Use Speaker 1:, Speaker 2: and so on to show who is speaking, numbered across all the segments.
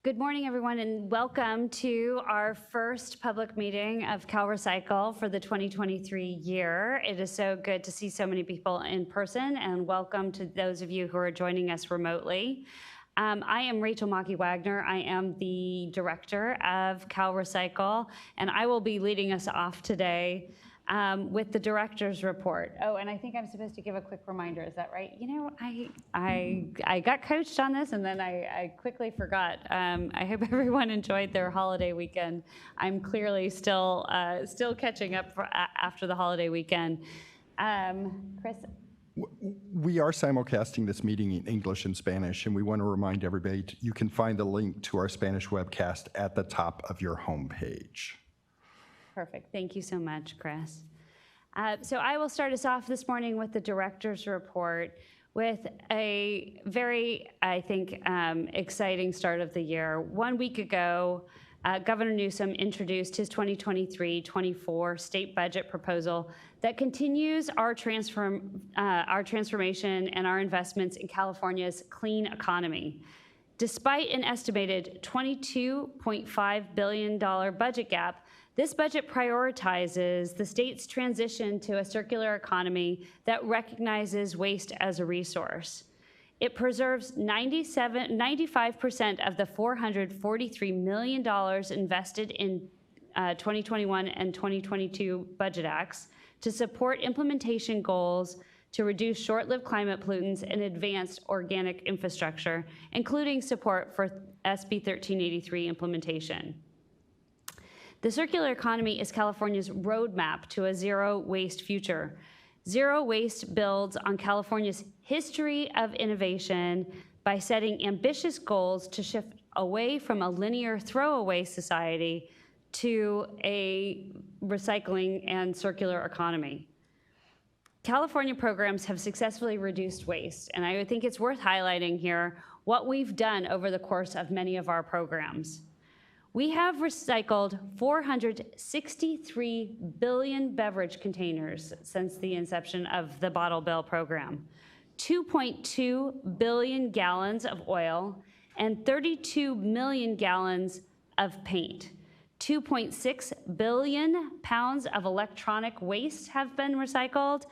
Speaker 1: Good morning, everyone, and welcome to our first public meeting of CalRecycle for the 2023 year. It is so good to see so many people in person, and welcome to those of you who are joining us remotely. I am Rachel Maki-Wagner. I am the director of CalRecycle, and I will be leading us off today with the director's report. Oh, and I think I'm supposed to give a quick reminder. Is that right? You know, I got coached on this, and then I quickly forgot. I hope everyone enjoyed their holiday weekend. I'm clearly still catching up after the holiday weekend. Chris?
Speaker 2: We are simulcasting this meeting in English and Spanish, and we want to remind everybody you can find the link to our Spanish webcast at the top of your homepage.
Speaker 1: Perfect. Thank you so much, Chris. So I will start us off this morning with the director's report with a very, I think, exciting start of the year. 1 week ago, Governor Newsom introduced his 2023-24 state budget proposal that continues our transformation and our investments in California's clean economy. Despite an estimated $22.5 billion budget gap, this budget prioritizes the state's transition to a circular economy that recognizes waste as a resource. It preserves 95% of the $443 million invested in 2021 and 2022 budget acts to support implementation goals to reduce short-lived climate pollutants and advanced organic infrastructure, including support for SB 1383 implementation. The circular economy is California's roadmap to a zero-waste future. Zero waste builds on California's history of innovation by setting ambitious goals to shift away from a linear throwaway society to a recycling and circular economy. California programs have successfully reduced waste, and I think it's worth highlighting here what we've done over the course of many of our programs. We have recycled 463 billion beverage containers since the inception of the Bottle Bill program, 2.2 billion gallons of oil, and 32 million gallons of paint. 2.6 billion pounds of electronic waste have been recycled.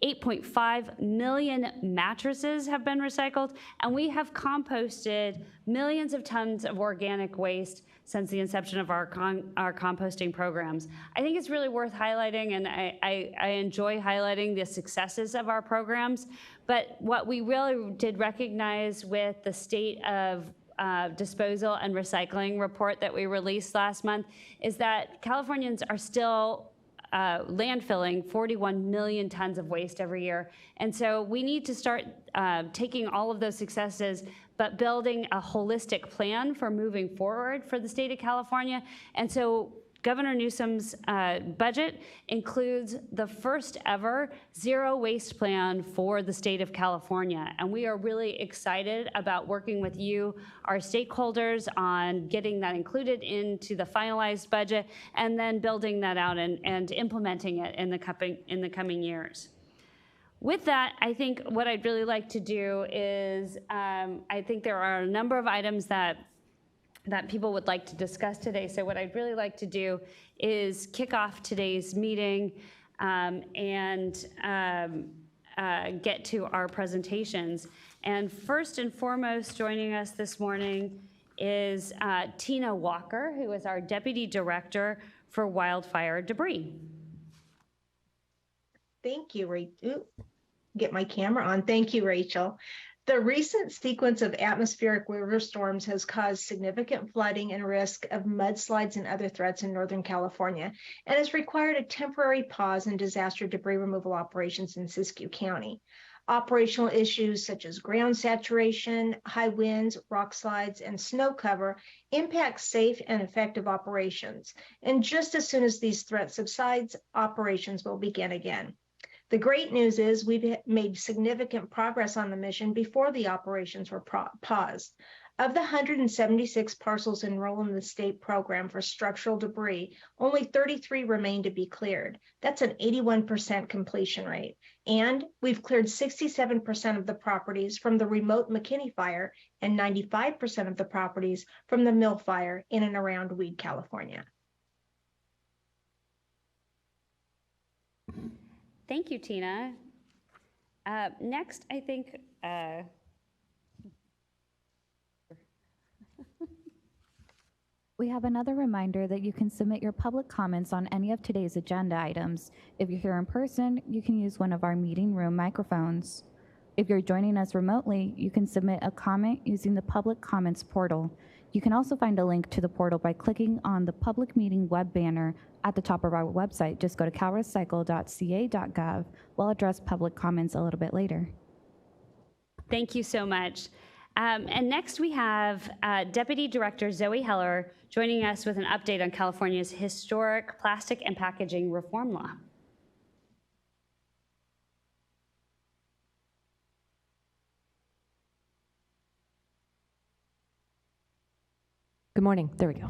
Speaker 1: 8.5 million mattresses have been recycled, and we have composted millions of tons of organic waste since the inception of our composting programs. I think it's really worth highlighting, and I enjoy highlighting the successes of our programs, but what we really did recognize with the state of disposal and recycling report that we released last month is that Californians are still landfilling 41 million tons of waste every year. And so we need to start taking all of those successes, but building a holistic plan for moving forward for the state of California. And so Governor Newsom's budget includes the first ever zero waste plan for the state of California. And we are really excited about working with you, our stakeholders, on getting that included into the finalized budget and then building that out and implementing it in the coming years. With that, I think what I'd really like to do is, I think there are a number of items that people would like to discuss today. So what I'd really like to do is kick off today's meeting and get to our presentations. And first and foremost, joining us this morning is Tina Walker, who is our Deputy Director for Wildfire Debris.
Speaker 3: Thank you, Rachel. Get my camera on. Thank you, Rachel. The recent sequence of atmospheric river storms has caused significant flooding and risk of mudslides and other threats in Northern California, and has required a temporary pause in disaster debris removal operations in Siskiyou County. Operational issues such as ground saturation, high winds, rock slides, and snow cover impact safe and effective operations. And just as soon as these threats subside, operations will begin again. The great news is we've made significant progress on the mission before the operations were paused. Of the 176 parcels enrolled in the state program for structural debris, only 33 remain to be cleared. That's an 81% completion rate. And we've cleared 67% of the properties from the remote McKinney fire and 95% of the properties from the Mill fire in and around Weed, California.
Speaker 1: Thank you, Tina. Next, I think,
Speaker 4: We have another reminder that you can submit your public comments on any of today's agenda items. If you're here in person, you can use one of our meeting room microphones. If you're joining us remotely, you can submit a comment using the public comments portal. You can also find a link to the portal by clicking on the public meeting web banner at the top of our website. Just go to CalRecycle.ca.gov. We'll address public comments a little bit later.
Speaker 1: thank you so much. And next we have Deputy Director Zoe Heller joining us with an update on California's historic plastic and packaging reform law.
Speaker 5: Good morning. There we go.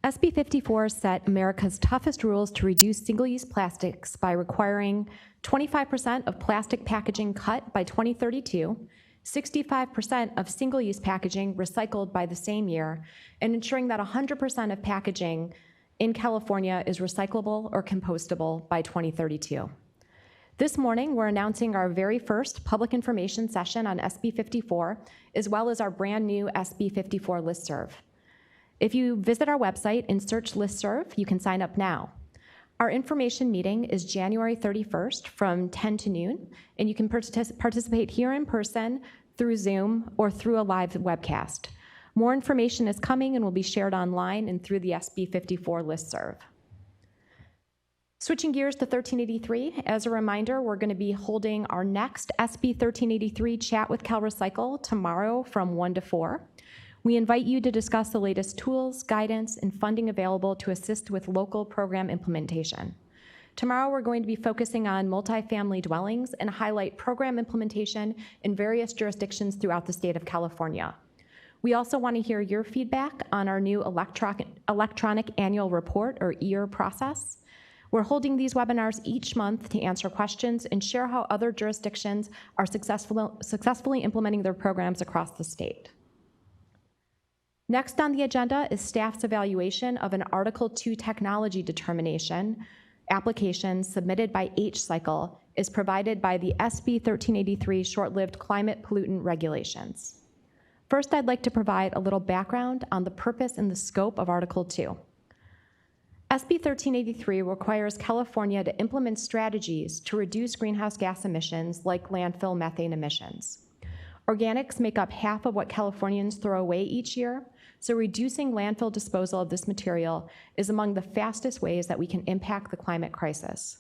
Speaker 5: SB 54 set America's toughest rules to reduce single-use plastics by requiring 25% of plastic packaging cut by 2032, 65% of single-use packaging recycled by the same year, and ensuring that 100% of packaging in California is recyclable or compostable by 2032. This morning, we're announcing our very first public information session on SB 54, as well as our brand new SB 54 listserv. If you visit our website and search listserv, you can sign up now. Our information meeting is January 31st from 10 to noon, and you can participate here in person, through Zoom, or through a live webcast. More information is coming and will be shared online and through the SB 54 listserv. Switching gears to 1383, as a reminder, we're going to be holding our next SB 1383 Chat with CalRecycle tomorrow from 1 to 4. We invite you to discuss the latest tools, guidance, and funding available to assist with local program implementation. Tomorrow, we're going to be focusing on multifamily dwellings and highlight program implementation in various jurisdictions throughout the state of California. We also want to hear your feedback on our new electronic annual report, or EAR process. We're holding these webinars each month to answer questions and share how other jurisdictions are successfully implementing their programs across the state. Next on the agenda is staff's evaluation of an Article 2 technology determination application submitted by H-Cycle is provided by the SB 1383 short-lived climate pollutant regulations. First, I'd like to provide a little background on the purpose and the scope of Article 2. SB 1383 requires California to implement strategies to reduce greenhouse gas emissions like landfill methane emissions. Organics make up half of what Californians throw away each year, so reducing landfill disposal of this material is among the fastest ways that we can impact the climate crisis.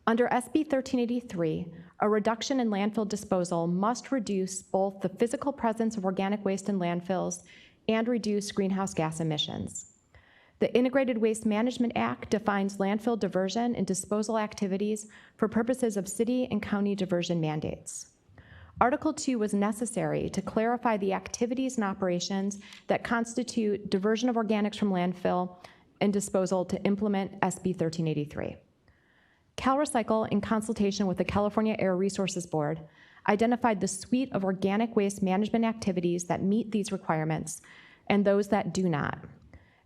Speaker 5: Under SB 1383, a reduction in landfill disposal must reduce both the physical presence of organic waste in landfills and reduce greenhouse gas emissions. The Integrated Waste Management Act defines landfill diversion and disposal activities for purposes of city and county diversion mandates. Article 2 was necessary to clarify the activities and operations that constitute diversion of organics from landfill and disposal to implement SB 1383. CalRecycle, in consultation with the California Air Resources Board, identified the suite of organic waste management activities that meet these requirements and those that do not.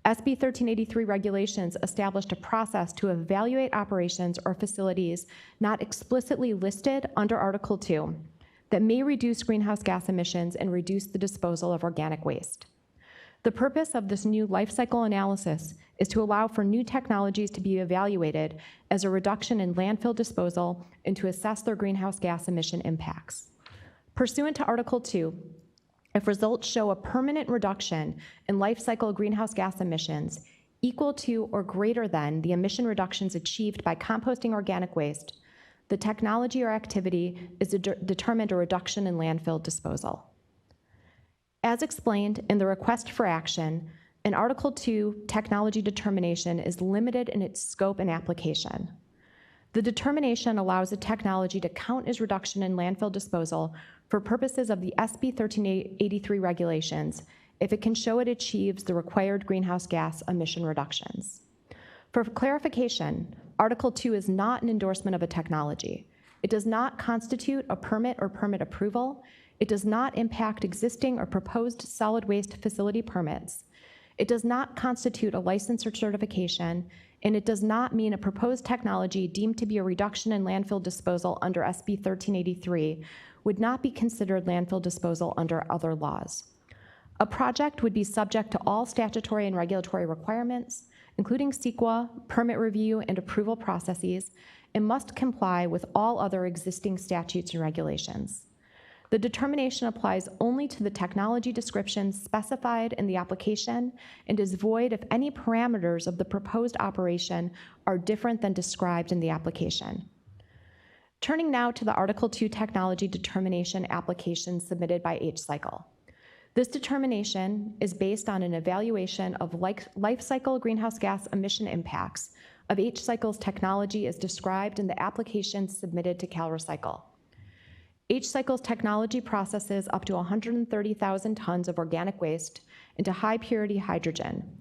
Speaker 5: SB 1383 regulations established a process to evaluate operations or facilities not explicitly listed under Article 2 that may reduce greenhouse gas emissions and reduce the disposal of organic waste. The purpose of this new life cycle analysis is to allow for new technologies to be evaluated as a reduction in landfill disposal and to assess their greenhouse gas emission impacts. Pursuant to Article 2, if results show a permanent reduction in life cycle greenhouse gas emissions equal to or greater than the emission reductions achieved by composting organic waste, the technology or activity is determined a reduction in landfill disposal. As explained in the request for action, an Article 2 technology determination is limited in its scope and application. The determination allows a technology to count as reduction in landfill disposal for purposes of the SB 1383 regulations if it can show it achieves the required greenhouse gas emission reductions. For clarification, Article 2 is not an endorsement of a technology. It does not constitute a permit or permit approval. It does not impact existing or proposed solid waste facility permits. It does not constitute a license or certification, and it does not mean a proposed technology deemed to be a reduction in landfill disposal under SB 1383 would not be considered landfill disposal under other laws. A project would be subject to all statutory and regulatory requirements, including CEQA, permit review, and approval processes, and must comply with all other existing statutes and regulations. The determination applies only to the technology descriptions specified in the application and is void if any parameters of the proposed operation are different than described in the application. Turning now to the Article 2 technology determination application submitted by H-Cycle. This determination is based on an evaluation of life cycle greenhouse gas emission impacts of H-Cycle's technology as described in the application submitted to CalRecycle. H-Cycle's technology processes up to 130,000 tons of organic waste into high-purity hydrogen.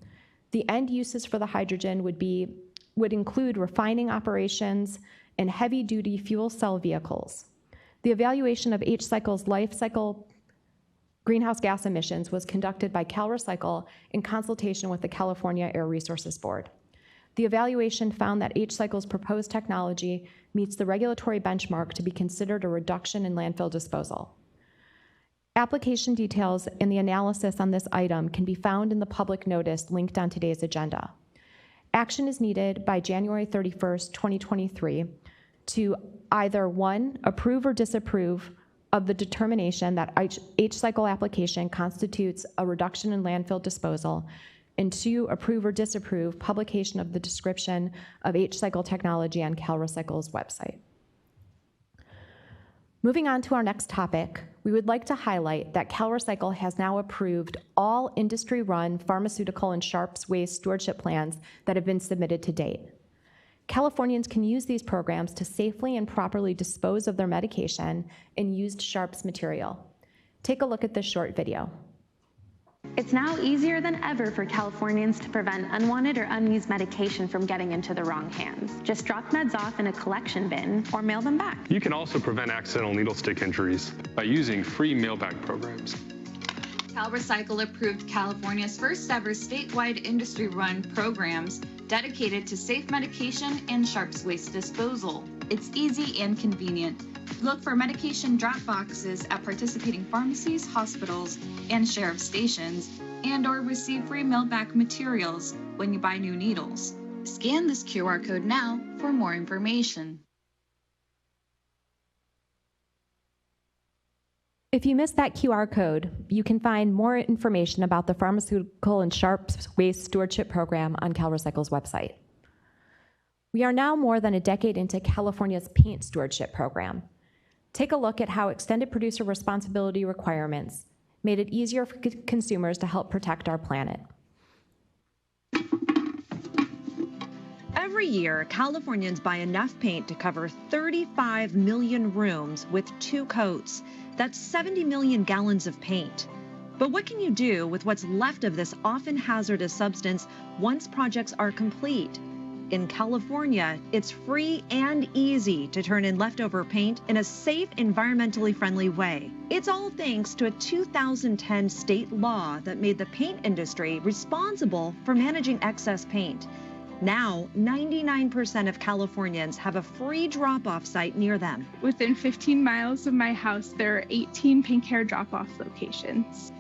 Speaker 5: The end uses for the hydrogen would include refining operations and heavy-duty fuel cell vehicles. The evaluation of H-Cycle's life cycle greenhouse gas emissions was conducted by CalRecycle in consultation with the California Air Resources Board. The evaluation found that H-Cycle's proposed technology meets the regulatory benchmark to be considered a reduction in landfill disposal. Application details and the analysis on this item can be found in the public notice linked on today's agenda. Action is needed by January 31st, 2023 to either 1, approve or disapprove of the determination that H-Cycle application constitutes a reduction in landfill disposal, and 2, approve or disapprove publication of the description of H-Cycle technology on CalRecycle's website. Moving on to our next topic, we would like to highlight that CalRecycle has now approved all industry-run pharmaceutical and sharps waste stewardship plans that have been submitted to date. Californians can use these programs to safely and properly dispose of their medication and used sharps material. Take a look at this short video.
Speaker 6: It's now easier than ever for Californians to prevent unwanted or unused medication from getting into the wrong hands. Just drop meds off in a collection bin or mail them back.
Speaker 7: You can also prevent accidental needle stick injuries by using free mail-back programs.
Speaker 8: CalRecycle approved California's first ever statewide industry-run programs dedicated to safe medication and sharps waste disposal. It's easy and convenient. Look for medication drop boxes at participating pharmacies, hospitals, and sheriff stations, and/or receive free mail-back materials when you buy new needles. Scan this QR code now for more information.
Speaker 5: If you missed that QR code, you can find more information about the Pharmaceutical and Sharps Waste Stewardship Program on CalRecycle's website. We are now more than a decade into California's Paint Stewardship Program. Take a look at how extended producer responsibility requirements made it easier for consumers to help protect our planet.
Speaker 9: Every year, Californians buy enough paint to cover 35 million rooms with 2 coats. That's 70 million gallons of paint. But what can you do with what's left of this often hazardous substance once projects are complete? In California, it's free and easy to turn in leftover paint in a safe, environmentally friendly way. It's all thanks to a 2010 state law that made the paint industry responsible for managing excess paint. Now, 99% of Californians have a free drop-off site near them.
Speaker 10: Within 15 miles of my house, there are 18 PaintCare drop-off locations.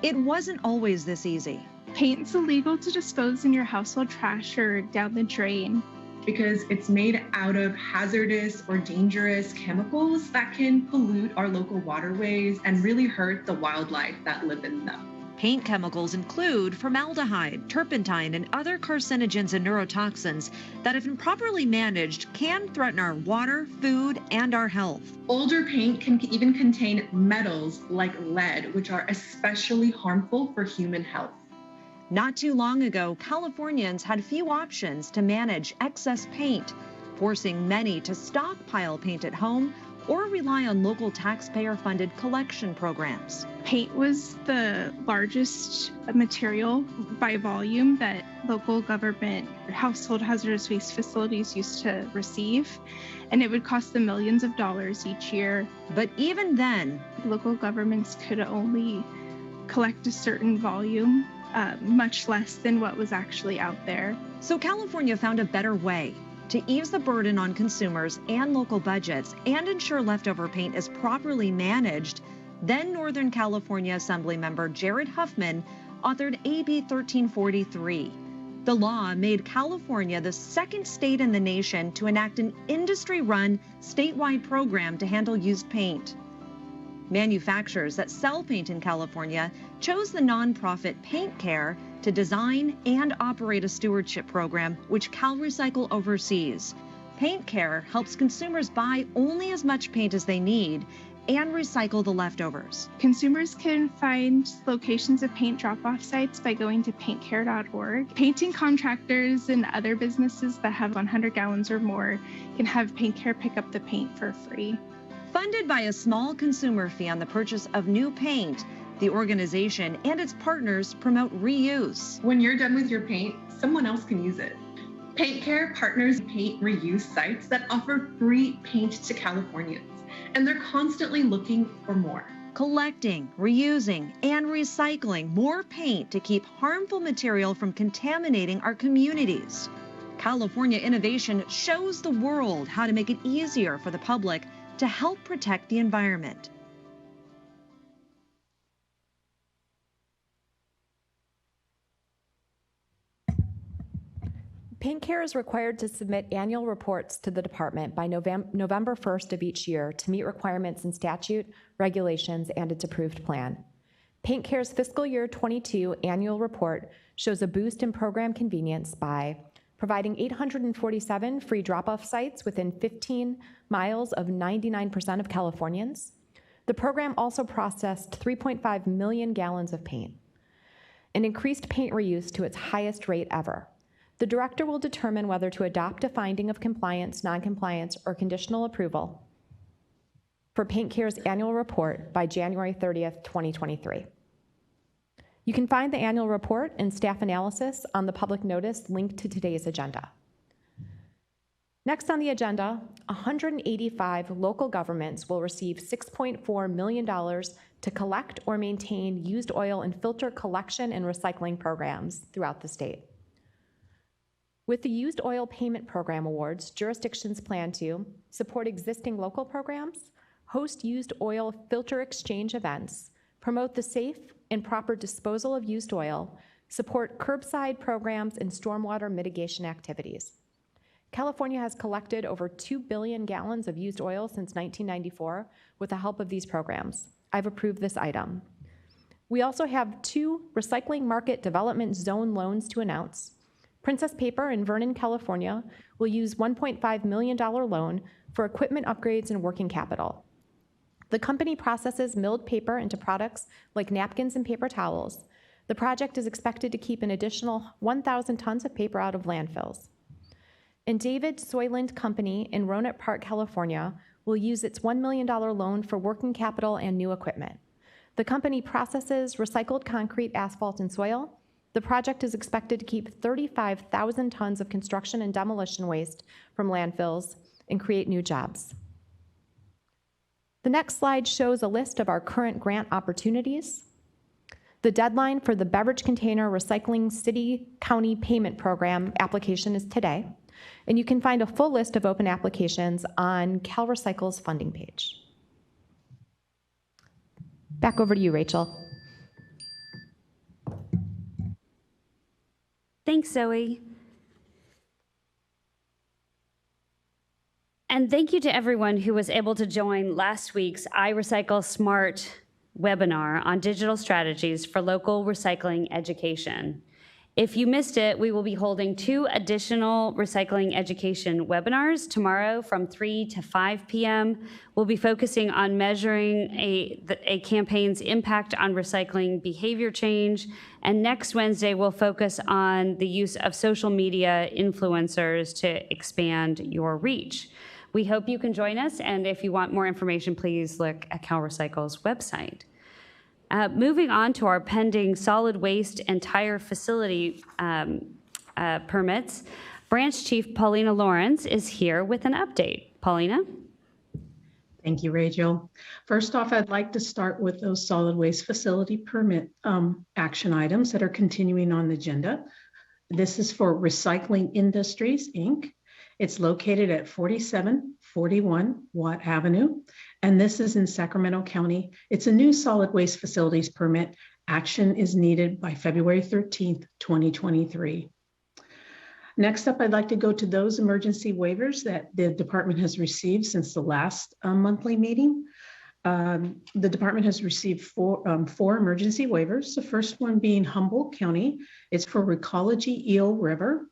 Speaker 9: It wasn't always this easy.
Speaker 10: Paint's illegal to dispose in your household trash or down the drain.
Speaker 11: Because it's made out of hazardous or dangerous chemicals that can pollute our local waterways and really hurt the wildlife that live in them.
Speaker 9: Paint chemicals include formaldehyde, turpentine, and other carcinogens and neurotoxins that, if improperly managed, can threaten our water, food, and our health.
Speaker 11: Older paint can even contain metals like lead, which are especially harmful for human health.
Speaker 9: Not too long ago, Californians had few options to manage excess paint. forcing many to stockpile paint at home or rely on local taxpayer-funded collection programs.
Speaker 10: Paint was the largest material by volume that local government household hazardous waste facilities used to receive, and it would cost them millions of dollars each year.
Speaker 9: But even then,
Speaker 10: local governments could only collect a certain volume, much less than what was actually out there.
Speaker 9: So California found a better way to ease the burden on consumers and local budgets and ensure leftover paint is properly managed. Then Northern California Assemblymember Jared Huffman authored AB 1343. The law made California the second state in the nation to enact an industry-run statewide program to handle used paint. Manufacturers that sell paint in California chose the nonprofit PaintCare to design and operate a stewardship program, which CalRecycle oversees. PaintCare helps consumers buy only as much paint as they need and recycle the leftovers.
Speaker 10: Consumers can find locations of paint drop-off sites by going to paintcare.org. Painting contractors and other businesses that have 100 gallons or more can have PaintCare pick up the paint for free.
Speaker 9: Funded by a small consumer fee on the purchase of new paint, the organization and its partners promote reuse.
Speaker 11: When you're done with your paint, someone else can use it. PaintCare partners paint reuse sites that offer free paint to Californians, and they're constantly looking for more.
Speaker 9: Collecting, reusing, and recycling more paint to keep harmful material from contaminating our communities. California Innovation shows the world how to make it easier for the public to help protect the environment.
Speaker 5: PaintCare is required to submit annual reports to the department by November 1st of each year to meet requirements in statute, regulations, and its approved plan. PaintCare's fiscal year 22 annual report shows a boost in program convenience by providing 847 free drop-off sites within 15 miles of 99% of Californians. The program also processed 3.5 million gallons of paint and increased paint reuse to its highest rate ever. The director will determine whether to adopt a finding of compliance, noncompliance, or conditional approval for PaintCare's annual report by January 30th, 2023. You can find the annual report and staff analysis on the public notice linked to today's agenda. Next on the agenda, 185 local governments will receive $6.4 million to collect or maintain used oil and filter collection and recycling programs throughout the state. With the Used Oil Payment Program awards, jurisdictions plan to support existing local programs, host used oil filter exchange events, promote the safe and proper disposal of used oil, support curbside programs and stormwater mitigation activities. California has collected over 2 billion gallons of used oil since 1994 with the help of these programs. I've approved this item. We also have 2 recycling market development zone loans to announce. Princess Paper in Vernon, California will use $1.5 million loan for equipment upgrades and working capital. The company processes milled paper into products like napkins and paper towels. The project is expected to keep an additional 1,000 tons of paper out of landfills. And David Soyland Company in Rohnert Park, California will use its $1 million loan for working capital and new equipment. The company processes recycled concrete, asphalt, and soil. The project is expected to keep 35,000 tons of construction and demolition waste from landfills and create new jobs. The next slide shows a list of our current grant opportunities. The deadline for the Beverage Container Recycling City-County Payment Program application is today, and you can find a full list of open applications on CalRecycle's funding page. Back over to you, Rachel.
Speaker 1: Thanks, Zoe. And thank you to everyone who was able to join last week's iRecycle Smart webinar on digital strategies for local recycling education. If you missed it, we will be holding 2 additional recycling education webinars tomorrow from 3 to 5 p.m. We'll be focusing on measuring a campaign's impact on recycling behavior change. And next Wednesday, we'll focus on the use of social media influencers to expand your reach. We hope you can join us, and if you want more information, please look at CalRecycle's website. Moving on to our pending solid waste and tire facility permits, Branch Chief Paulina Lawrence is here with an update. Paulina?
Speaker 12: Thank you, Rachel. First off, I'd like to start with those solid waste facility permit action items that are continuing on the agenda. This is for Recycling Industries, Inc. It's located at 4741 Watt Avenue, and this is in Sacramento County. It's a new solid waste facilities permit. Action is needed by February 13th, 2023. Next up, I'd like to go to those emergency waivers that the department has received since the last monthly meeting. The department has received four emergency waivers. The first one being Humboldt County. It's for Recology Eel River.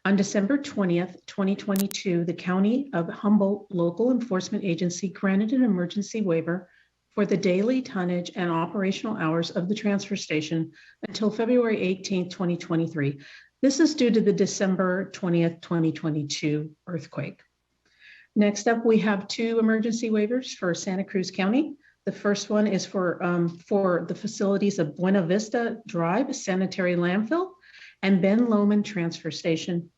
Speaker 12: On December 20th, 2022, the County of Humboldt Local Enforcement Agency granted an emergency waiver for the daily tonnage and operational hours of the transfer station until February 18th, 2023. This is due to the December 20th, 2022 earthquake. Next up, we have 2 emergency waivers for Santa Cruz County. The first one is for the facilities of Buena Vista Drive Sanitary Landfill and Ben Lomond Transfer Station.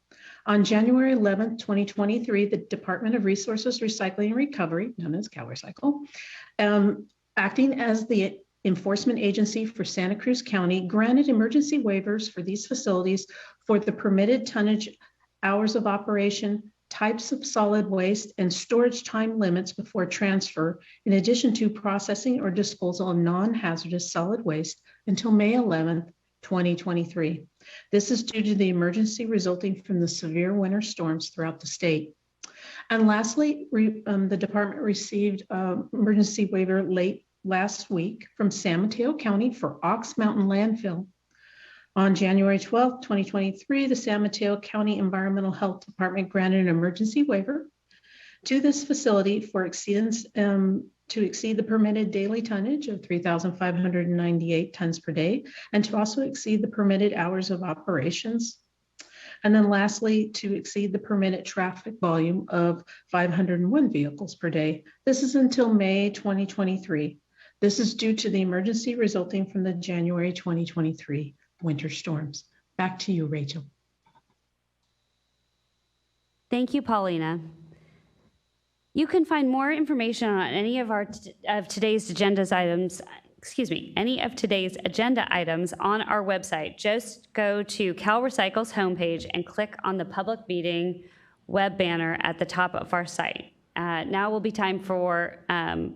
Speaker 12: On January 11th, 2023, the Department of Resources, Recycling and Recovery, known as CalRecycle, acting as the enforcement agency for Santa Cruz County, granted emergency waivers for these facilities for the permitted tonnage, hours of operation, types of solid waste, and storage time limits before transfer, in addition to processing or disposal of non-hazardous solid waste until May 11th, 2023. This is due to the emergency resulting from the severe winter storms throughout the state. And lastly, the department received emergency waiver late last week from San Mateo County for Ox Mountain Landfill. On January 12th, 2023, the San Mateo County Environmental Health Department granted an emergency waiver to this facility for to exceed the permitted daily tonnage of 3,598 tons per day, and to also exceed the permitted hours of operations. And then lastly, to exceed the permitted traffic volume of 501 vehicles per day. This is until May 2023. This is due to the emergency resulting from the January 2023 winter storms. Back to you, Rachel.
Speaker 1: Thank you, Paulina. You can find more information on any of today's agenda items on our website. Just go to CalRecycle's homepage and click on the public meeting web banner at the top of our site. Now will be time for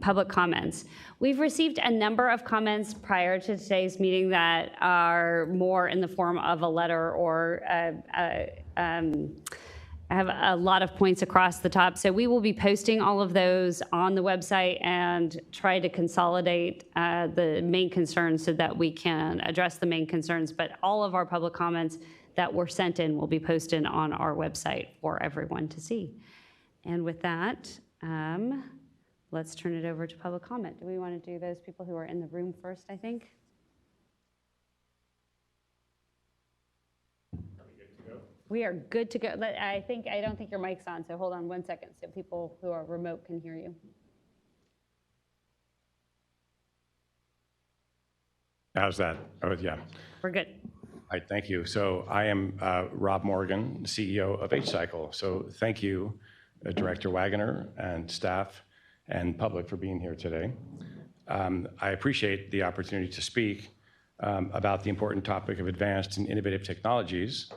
Speaker 1: public comments. We've received a number of comments prior to today's meeting that are more in the form of a letter or have a lot of points across the top. So we will be posting all of those on the website and try to consolidate the main concerns so that we can address the main concerns. But all of our public comments that were sent in will be posted on our website for everyone to see. And with that, let's turn it over to public comment. Do we want to do those people who are in the room first, I think? We are good to go. I don't think your mic's on, so hold on 1 second so people who are remote can hear you.
Speaker 13: How's that? Oh, yeah.
Speaker 1: We're good.
Speaker 13: All right, thank you. So I am Rob Morgan, CEO of H-Cycle. So thank you, Director Wagoner and staff and public for being here today. I appreciate the opportunity to speak about the important topic of advanced and innovative technologies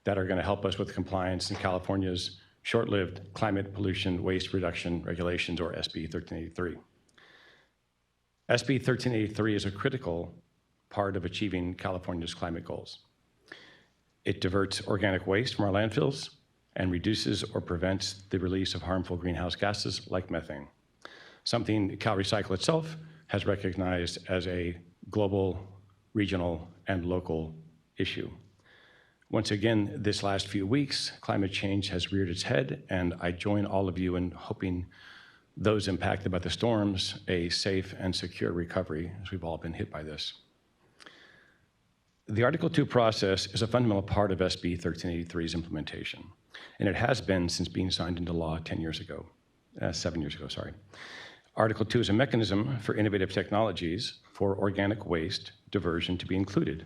Speaker 13: that are going to help us with compliance in California's short-lived climate pollution waste reduction regulations, or SB 1383. SB 1383 is a critical part of achieving California's climate goals. It diverts organic waste from our landfills and reduces or prevents the release of harmful greenhouse gases like methane, something CalRecycle itself has recognized as a global, regional, and local issue. Once again, this last few weeks, climate change has reared its head, and I join all of you in hoping those impacted by the storms a safe and secure recovery, as we've all been hit by this. The Article 2 process is a fundamental part of SB 1383's implementation, and it has been since being signed into law 7 years ago, sorry. Article 2 is a mechanism for innovative technologies for organic waste diversion to be included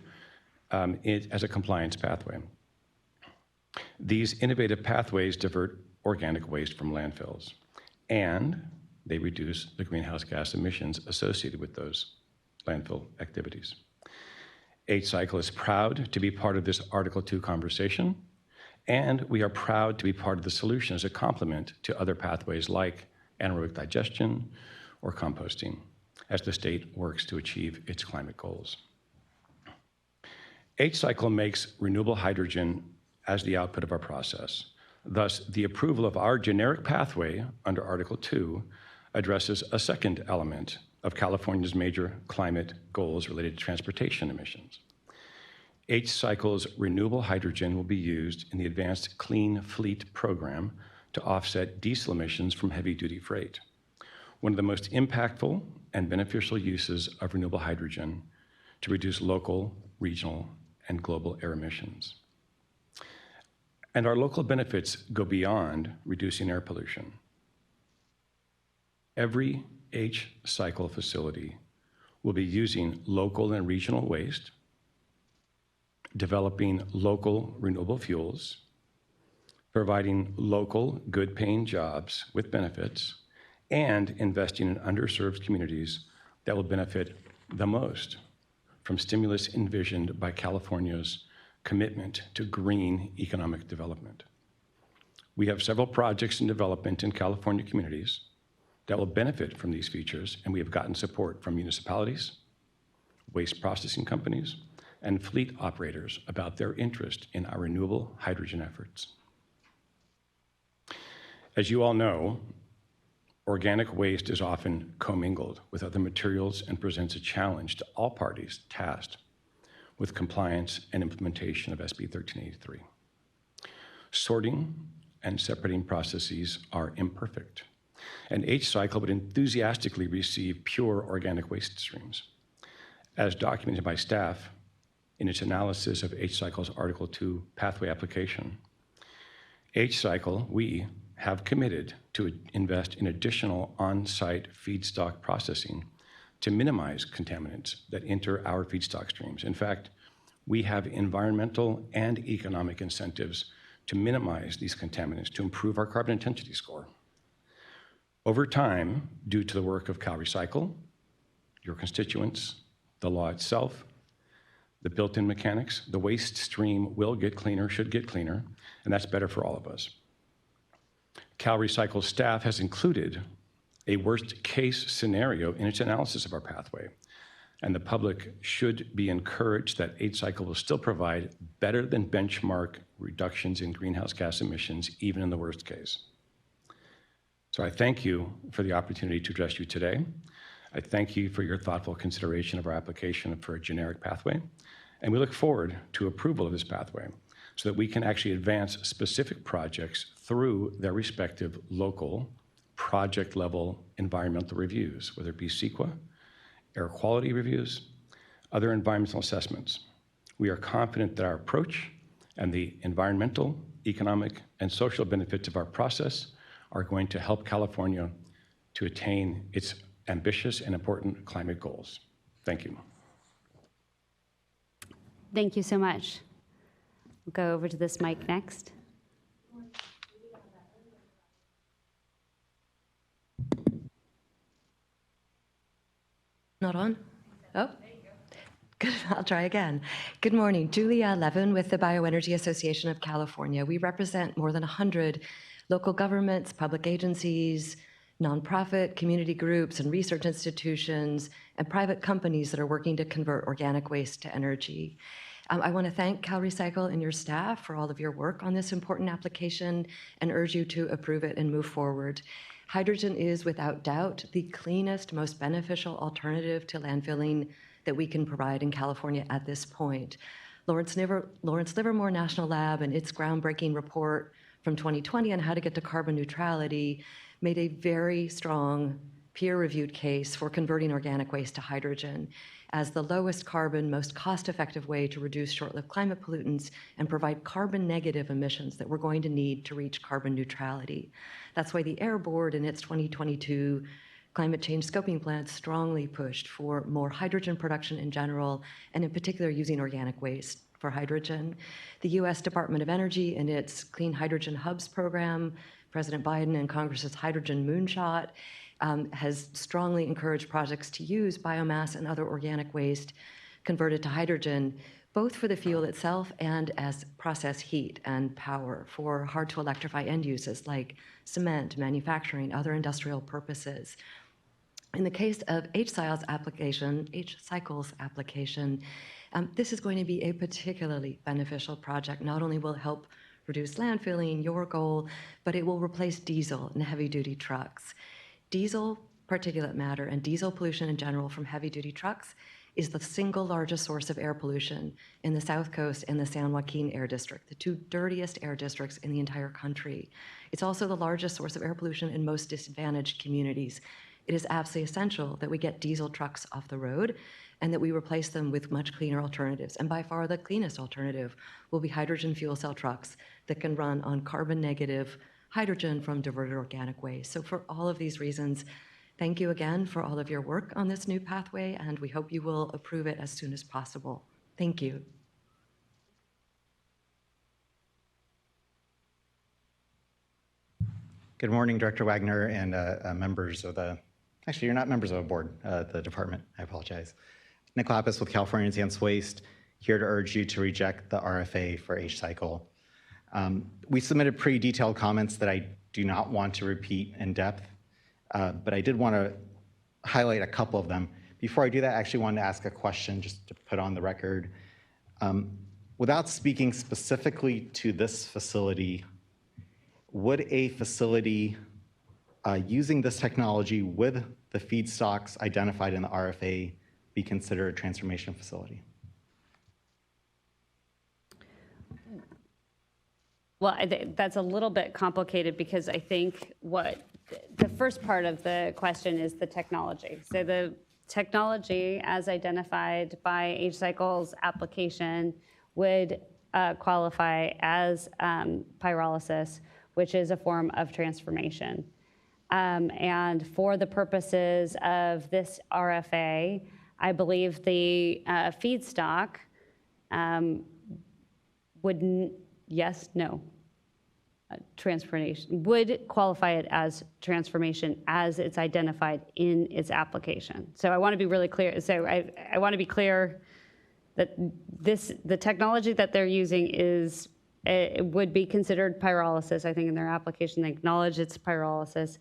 Speaker 13: as a compliance pathway. These innovative pathways divert organic waste from landfills, and they reduce the greenhouse gas emissions associated with those landfill activities. H-Cycle is proud to be part of this Article 2 conversation, and we are proud to be part of the solution as a complement to other pathways like anaerobic digestion or composting, as the state works to achieve its climate goals. H-Cycle makes renewable hydrogen as the output of our process. Thus, the approval of our generic pathway under Article 2 addresses a second element of California's major climate goals related to transportation emissions. H-Cycle's renewable hydrogen will be used in the Advanced Clean Fleet program to offset diesel emissions from heavy-duty freight, one of the most impactful and beneficial uses of renewable hydrogen to reduce local, regional, and global air emissions. And our local benefits go beyond reducing air pollution. Every H-Cycle facility will be using local and regional waste, developing local renewable fuels, providing local good-paying jobs with benefits, and investing in underserved communities that will benefit the most from stimulus envisioned by California's commitment to green economic development. We have several projects in development in California communities that will benefit from these features, and we have gotten support from municipalities, waste processing companies, and fleet operators about their interest in our renewable hydrogen efforts. As you all know, organic waste is often commingled with other materials and presents a challenge to all parties tasked with compliance and implementation of SB 1383. Sorting and separating processes are imperfect, and H-Cycle would enthusiastically receive pure organic waste streams. As documented by staff in its analysis of H-Cycle's Article 2 pathway application, H-Cycle, we have committed to invest in additional on-site feedstock processing to minimize contaminants that enter our feedstock streams. In fact, we have environmental and economic incentives to minimize these contaminants to improve our carbon intensity score. Over time, due to the work of CalRecycle, your constituents, the law itself, the built-in mechanics, the waste stream will get cleaner, should get cleaner, and that's better for all of us. CalRecycle staff has included a worst-case scenario in its analysis of our pathway, and the public should be encouraged that H-Cycle will still provide better than benchmark reductions in greenhouse gas emissions, even in the worst case. So I thank you for the opportunity to address you today. I thank you for your thoughtful consideration of our application for a generic pathway, and we look forward to approval of this pathway so that we can actually advance specific projects through their respective local project-level environmental reviews, whether it be CEQA, air quality reviews, other environmental assessments. We are confident that our approach and the environmental, economic, and social benefits of our process are going to help California to attain its ambitious and important climate goals. Thank you.
Speaker 1: Thank you so much. We'll go over to this mic next.
Speaker 14: Not on? Oh, good. I'll try again. Good morning. Julia Levin with the Bioenergy Association of California. We represent more than 100 local governments, public agencies, nonprofit, community groups, and research institutions, and private companies that are working to convert organic waste to energy. I want to thank CalRecycle and your staff for all of your work on this important application and urge you to approve it and move forward. Hydrogen is, without doubt, the cleanest, most beneficial alternative to landfilling that we can provide in California at this point. Lawrence Livermore National Lab and its groundbreaking report from 2020 on how to get to carbon neutrality made a very strong peer-reviewed case for converting organic waste to hydrogen as the lowest carbon, most cost-effective way to reduce short-lived climate pollutants and provide carbon-negative emissions that we're going to need to reach carbon neutrality. That's why the Air Board in its 2022 climate change scoping plan strongly pushed for more hydrogen production in general, and in particular using organic waste for hydrogen. The US Department of Energy in its Clean Hydrogen Hubs program, President Biden and Congress's Hydrogen Moonshot, has strongly encouraged projects to use biomass and other organic waste converted to hydrogen, both for the fuel itself and as process heat and power for hard to electrify end uses like cement, manufacturing, other industrial purposes. In the case of H-Cycle's application, this is going to be a particularly beneficial project. Not only will it help reduce landfilling, your goal, but it will replace diesel in heavy-duty trucks. Diesel particulate matter and diesel pollution in general from heavy-duty trucks is the single largest source of air pollution in the South Coast and the San Joaquin Air District, the two dirtiest air districts in the entire country. It's also the largest source of air pollution in most disadvantaged communities. It is absolutely essential that we get diesel trucks off the road and that we replace them with much cleaner alternatives. And by far the cleanest alternative will be hydrogen fuel cell trucks that can run on carbon negative hydrogen from diverted organic waste. So for all of these reasons, thank you again for all of your work on this new pathway, and we hope you will approve it as soon as possible. Thank you.
Speaker 15: Good morning, Director Wagner and members of the, actually you're not members of a board, the department, I apologize. Nick Lapis with California Advanced Waste, here to urge you to reject the RFA for H-Cycle. We submitted pretty detailed comments that I do not want to repeat in depth, but I did want to highlight a couple of them. Before I do that, I actually wanted to ask a question just to put on the record. Without speaking specifically to this facility, would a facility using this technology with the feedstocks identified in the RFA be considered a transformation facility?
Speaker 1: Well, that's a little bit complicated because I think the first part of the question is the technology. So the technology as identified by H-Cycle's application would qualify as pyrolysis, which is a form of transformation. And for the purposes of this RFA, I believe the feedstock would, yes, no, transformation, would qualify it as transformation as it's identified in its application. So I want to be really clear. So I want to be clear that the technology that they're using is, it would be considered pyrolysis. I think in their application they acknowledge it's pyrolysis,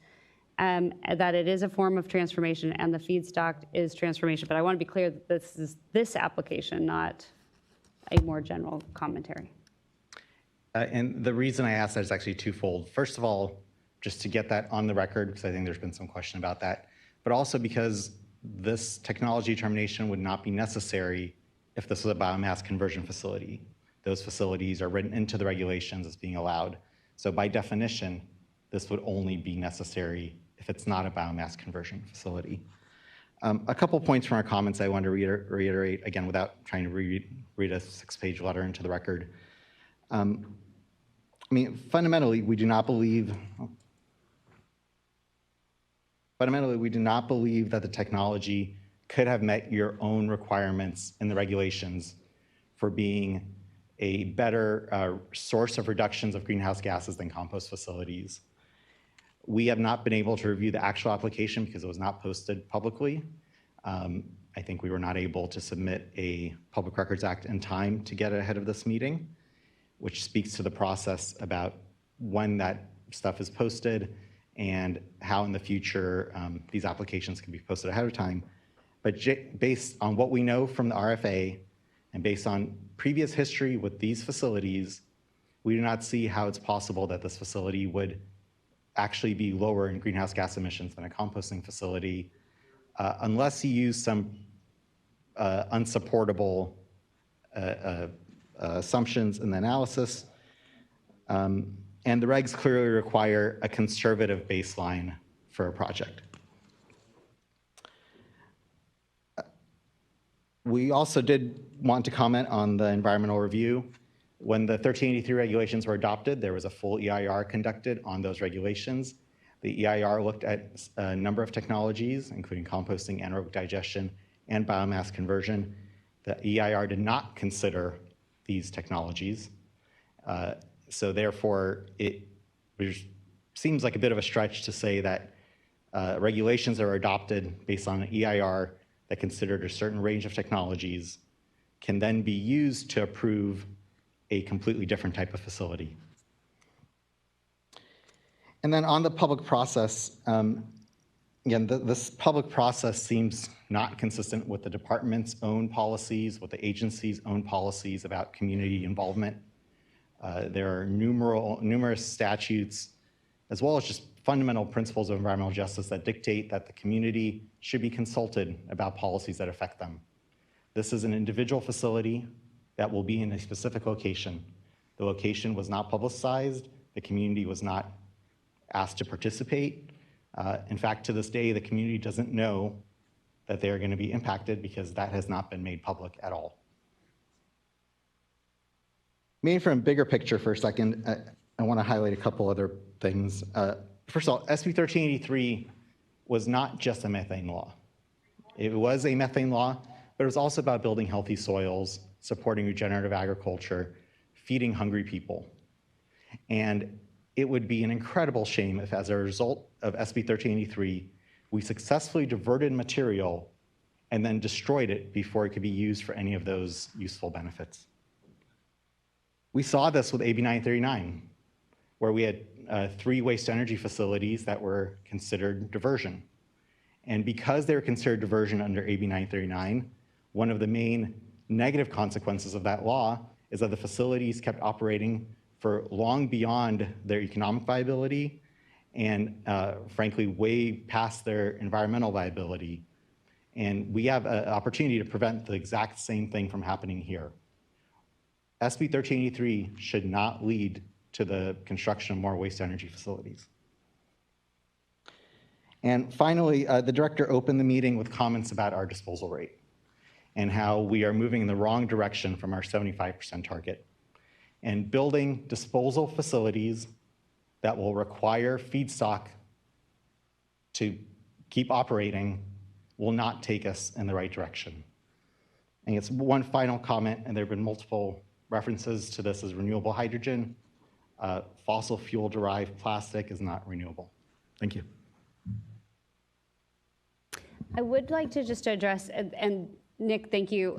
Speaker 1: that it is a form of transformation and the feedstock is transformation. But I want to be clear that this is this application, not a more general commentary.
Speaker 15: And the reason I asked that is actually twofold. First of all, just to get that on the record, because I think there's been some question about that, but also because this technology determination would not be necessary if this was a biomass conversion facility. Those facilities are written into the regulations as being allowed. So by definition, this would only be necessary if it's not a biomass conversion facility. A couple points from our comments I want to reiterate, again, without trying to read a 6-page letter into the record. I mean, fundamentally, we do not believe that the technology could have met your own requirements in the regulations for being a better source of reductions of greenhouse gases than compost facilities. We have not been able to review the actual application because it was not posted publicly. I think we were not able to submit a Public Records Act in time to get ahead of this meeting, which speaks to the process about when that stuff is posted and how in the future these applications can be posted ahead of time. But based on what we know from the RFA and based on previous history with these facilities, we do not see how it's possible that this facility would actually be lower in greenhouse gas emissions than a composting facility unless you use some unsupportable assumptions in the analysis. And the regs clearly require a conservative baseline for a project. We also did want to comment on the environmental review. When the 1383 regulations were adopted, there was a full EIR conducted on those regulations. The EIR looked at a number of technologies, including composting, anaerobic digestion, and biomass conversion. The EIR did not consider these technologies. So therefore, it seems like a bit of a stretch to say that regulations that are adopted based on an EIR that considered a certain range of technologies can then be used to approve a completely different type of facility. And then on the public process, again, this public process seems not consistent with the department's own policies, with the agency's own policies about community involvement. There are numerous statutes, as well as just fundamental principles of environmental justice that dictate that the community should be consulted about policies that affect them. This is an individual facility that will be in a specific location. The location was not publicized. The community was not asked to participate. In fact, to this day, the community doesn't know that they are going to be impacted because that has not been made public at all. Maybe from a bigger picture for a second, I want to highlight a couple other things. First of all, SB 1383 was not just a methane law. It was a methane law, but it was also about building healthy soils, supporting regenerative agriculture, feeding hungry people. And it would be an incredible shame if, as a result of SB 1383, we successfully diverted material and then destroyed it before it could be used for any of those useful benefits. We saw this with AB 939, where we had 3 waste-to-energy facilities that were considered diversion. And because they were considered diversion under AB 939, one of the main negative consequences of that law is that the facilities kept operating for long beyond their economic viability and frankly, way past their environmental viability. And we have an opportunity to prevent the exact same thing from happening here. SB 1383 should not lead to the construction of more waste-to-energy facilities. And finally, the director opened the meeting with comments about our disposal rate and how we are moving in the wrong direction from our 75% target. And building disposal facilities that will require feedstock to keep operating will not take us in the right direction. And it's one final comment, and there have been multiple references to this as renewable hydrogen. Fossil fuel-derived plastic is not renewable. Thank you.
Speaker 1: I would like to just address, and Nick, thank you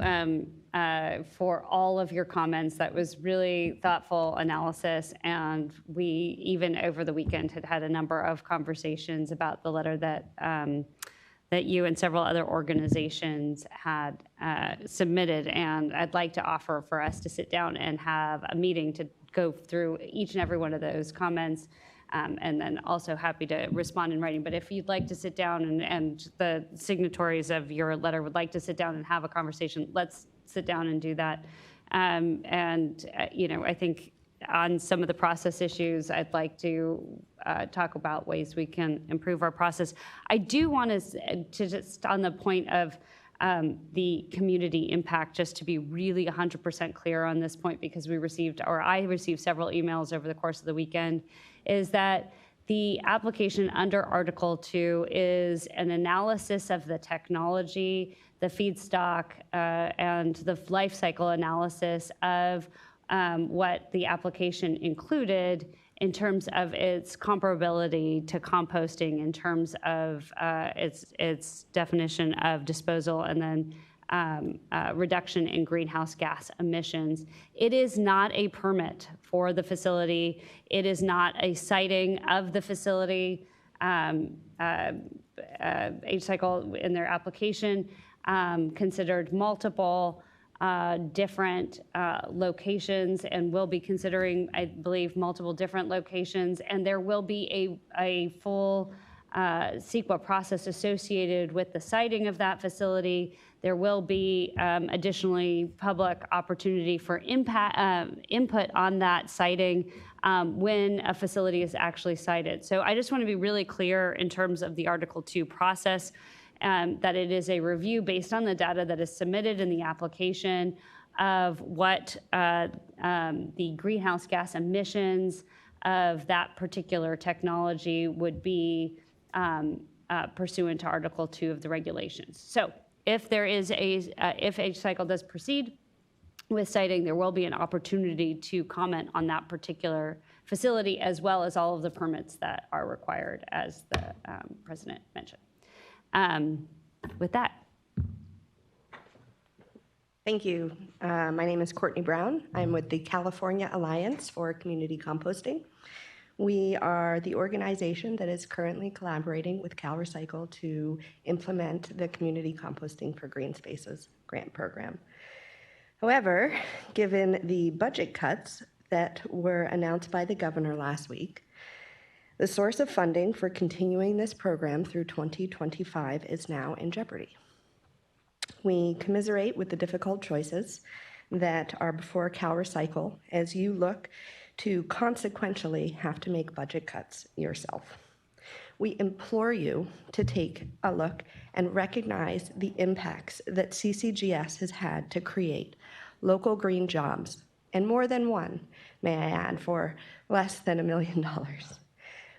Speaker 1: for all of your comments. That was really thoughtful analysis, and we, even over the weekend, had a number of conversations about the letter that that you and several other organizations had submitted, and I'd like to offer for us to sit down and have a meeting to go through each and every one of those comments, and then also happy to respond in writing. But if you'd like to sit down and the signatories of your letter would like to sit down and have a conversation, let's sit down and do that. You know, I think on some of the process issues, I'd like to talk about ways we can improve our process. I do want to just on the point of the community impact, just to be really 100% clear on this point, because we received, or I received several emails over the course of the weekend, is that the application under Article 2 is an analysis of the technology, the feedstock, and the life cycle analysis of what the application included in terms of its comparability to composting, in terms of its definition of disposal, and then reduction in greenhouse gas emissions. It is not a permit for the facility. It is not a siting of the facility. H-Cycle in their application considered multiple different locations and will be considering, I believe, multiple different locations, and there will be a full CEQA process associated with the siting of that facility, There will be additionally public opportunity for input on that siting when a facility is actually sited. So I just want to be really clear in terms of the Article 2 process, that it is a review based on the data that is submitted in the application of what the greenhouse gas emissions of that particular technology would be pursuant to Article 2 of the regulations. So if there is if H-Cycle does proceed with siting, there will be an opportunity to comment on that particular facility, as well as all of the permits that are required, as the President mentioned. With that.
Speaker 16: Thank you. My name is Courtney Brown. I'm with the California Alliance for Community Composting. We are the organization that is currently collaborating with CalRecycle to implement the Community Composting for Green Spaces grant program. However, given the budget cuts that were announced by the governor last week, the source of funding for continuing this program through 2025 is now in jeopardy. We commiserate with the difficult choices that are before CalRecycle as you look to consequentially have to make budget cuts yourself. We implore you to take a look and recognize the impacts that CCGS has had to create local green jobs, and more than one, may I add, for less than $1 million.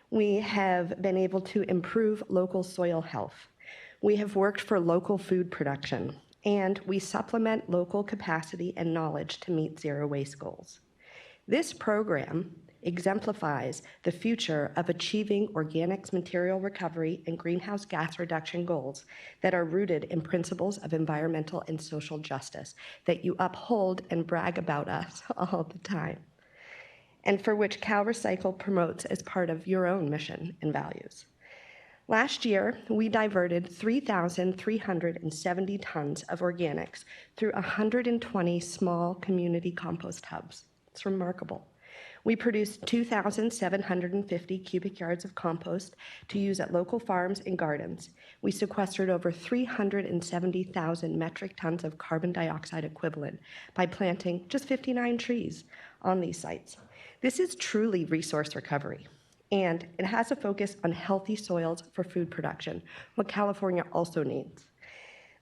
Speaker 16: We have been able to improve local soil health. We have worked for local food production, and we supplement local capacity and knowledge to meet zero waste goals. This program exemplifies the future of achieving organics material recovery and greenhouse gas reduction goals that are rooted in principles of environmental and social justice that you uphold and brag about us all the time, and for which CalRecycle promotes as part of your own mission and values. Last year, we diverted 3,370 tons of organics through 120 small community compost hubs. It's remarkable. We produced 2,750 cubic yards of compost to use at local farms and gardens. We sequestered over 370,000 metric tons of carbon dioxide equivalent by planting just 59 trees on these sites. This is truly resource recovery, and it has a focus on healthy soils for food production, what California also needs.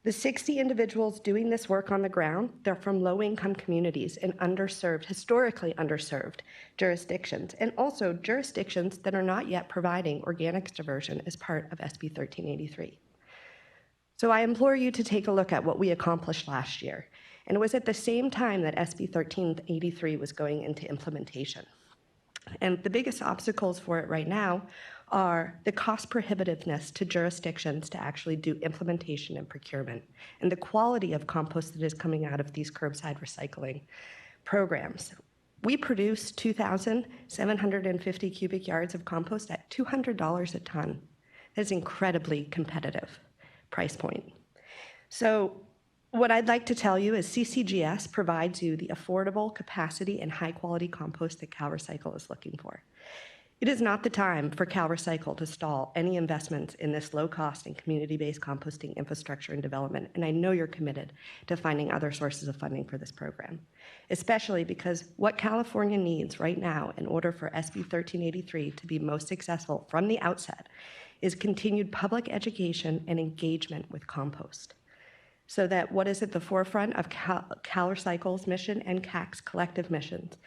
Speaker 16: The 60 individuals doing this work on the ground, they're from low-income communities in underserved, historically underserved jurisdictions, and also jurisdictions that are not yet providing organics diversion as part of SB 1383. So I implore you to take a look at what we accomplished last year. And it was at the same time that SB 1383 was going into implementation. And the biggest obstacles for it right now are the cost prohibitiveness to jurisdictions to actually do implementation and procurement, and the quality of compost that is coming out of these curbside recycling programs. We produce 2,750 cubic yards of compost at $200 a ton. That is incredibly competitive price point. So what I'd like to tell you is CCGS provides you the affordable capacity and high quality compost that CalRecycle is looking for. It is not the time for CalRecycle to stall any investments in this low-cost and community-based composting infrastructure and development, and I know you're committed to finding other sources of funding for this program, especially because what California needs right now in order for SB 1383 to be most successful from the outset is continued public education and engagement with compost, so that what is at the forefront of CalRecycle's mission and CAC's collective missions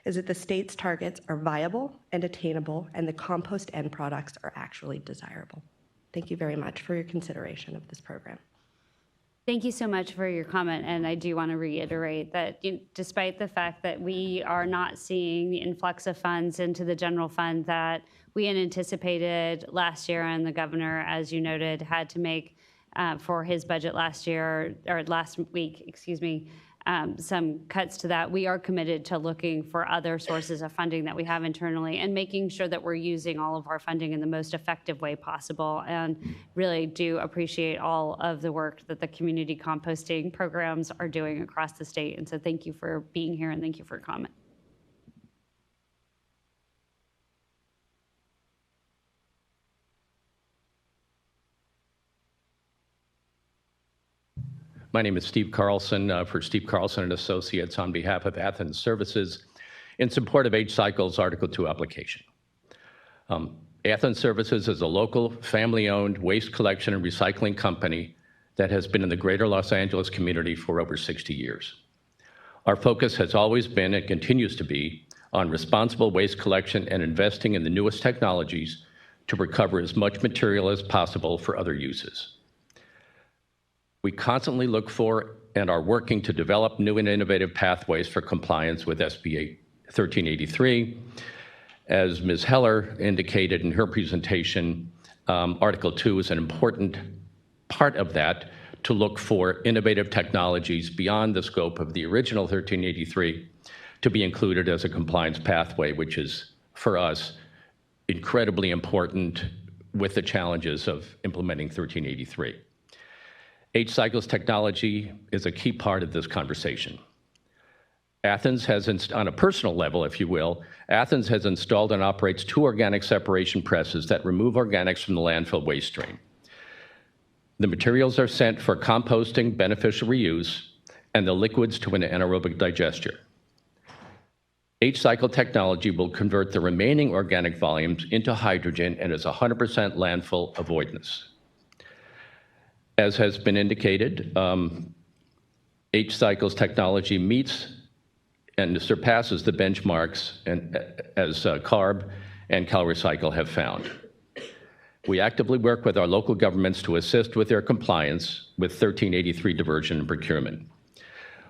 Speaker 16: is that the state's targets are viable and attainable, and the compost end products are actually desirable. Thank you very much for your consideration of this program.
Speaker 1: Thank you so much for your comment, and I do want to reiterate that despite the fact that we are not seeing the influx of funds into the general fund that we had anticipated last year, and the governor, as you noted, had to make for his budget last year, or last week, excuse me, some cuts to that. We are committed to looking for other sources of funding that we have internally and making sure that we're using all of our funding in the most effective way possible, and really do appreciate all of the work that the community composting programs are doing across the state. And so thank you for being here, and thank you for your comment.
Speaker 17: My name is Steve Carlson for Steve Carlson and Associates on behalf of Athens Services in support of H-Cycle's Article 2 application. Athens Services is a local, family-owned waste collection and recycling company that has been in the greater Los Angeles community for over 60 years. Our focus has always been and continues to be on responsible waste collection and investing in the newest technologies to recover as much material as possible for other uses. We constantly look for and are working to develop new and innovative pathways for compliance with SB 1383. As Ms. Heller indicated in her presentation, Article 2 is an important part of that, to look for innovative technologies beyond the scope of the original 1383 to be included as a compliance pathway, which is, for us, incredibly important with the challenges of implementing 1383. H-Cycle's technology is a key part of this conversation. Athens has, on a personal level, if you will, Athens has installed and operates 2 organic separation presses that remove organics from the landfill waste stream. The materials are sent for composting, beneficial reuse, and the liquids to an anaerobic digester. H-Cycle technology will convert the remaining organic volumes into hydrogen and is 100% landfill avoidance. As has been indicated, H-Cycle's technology meets and surpasses the benchmarks as CARB and CalRecycle have found. We actively work with our local governments to assist with their compliance with 1383 diversion and procurement.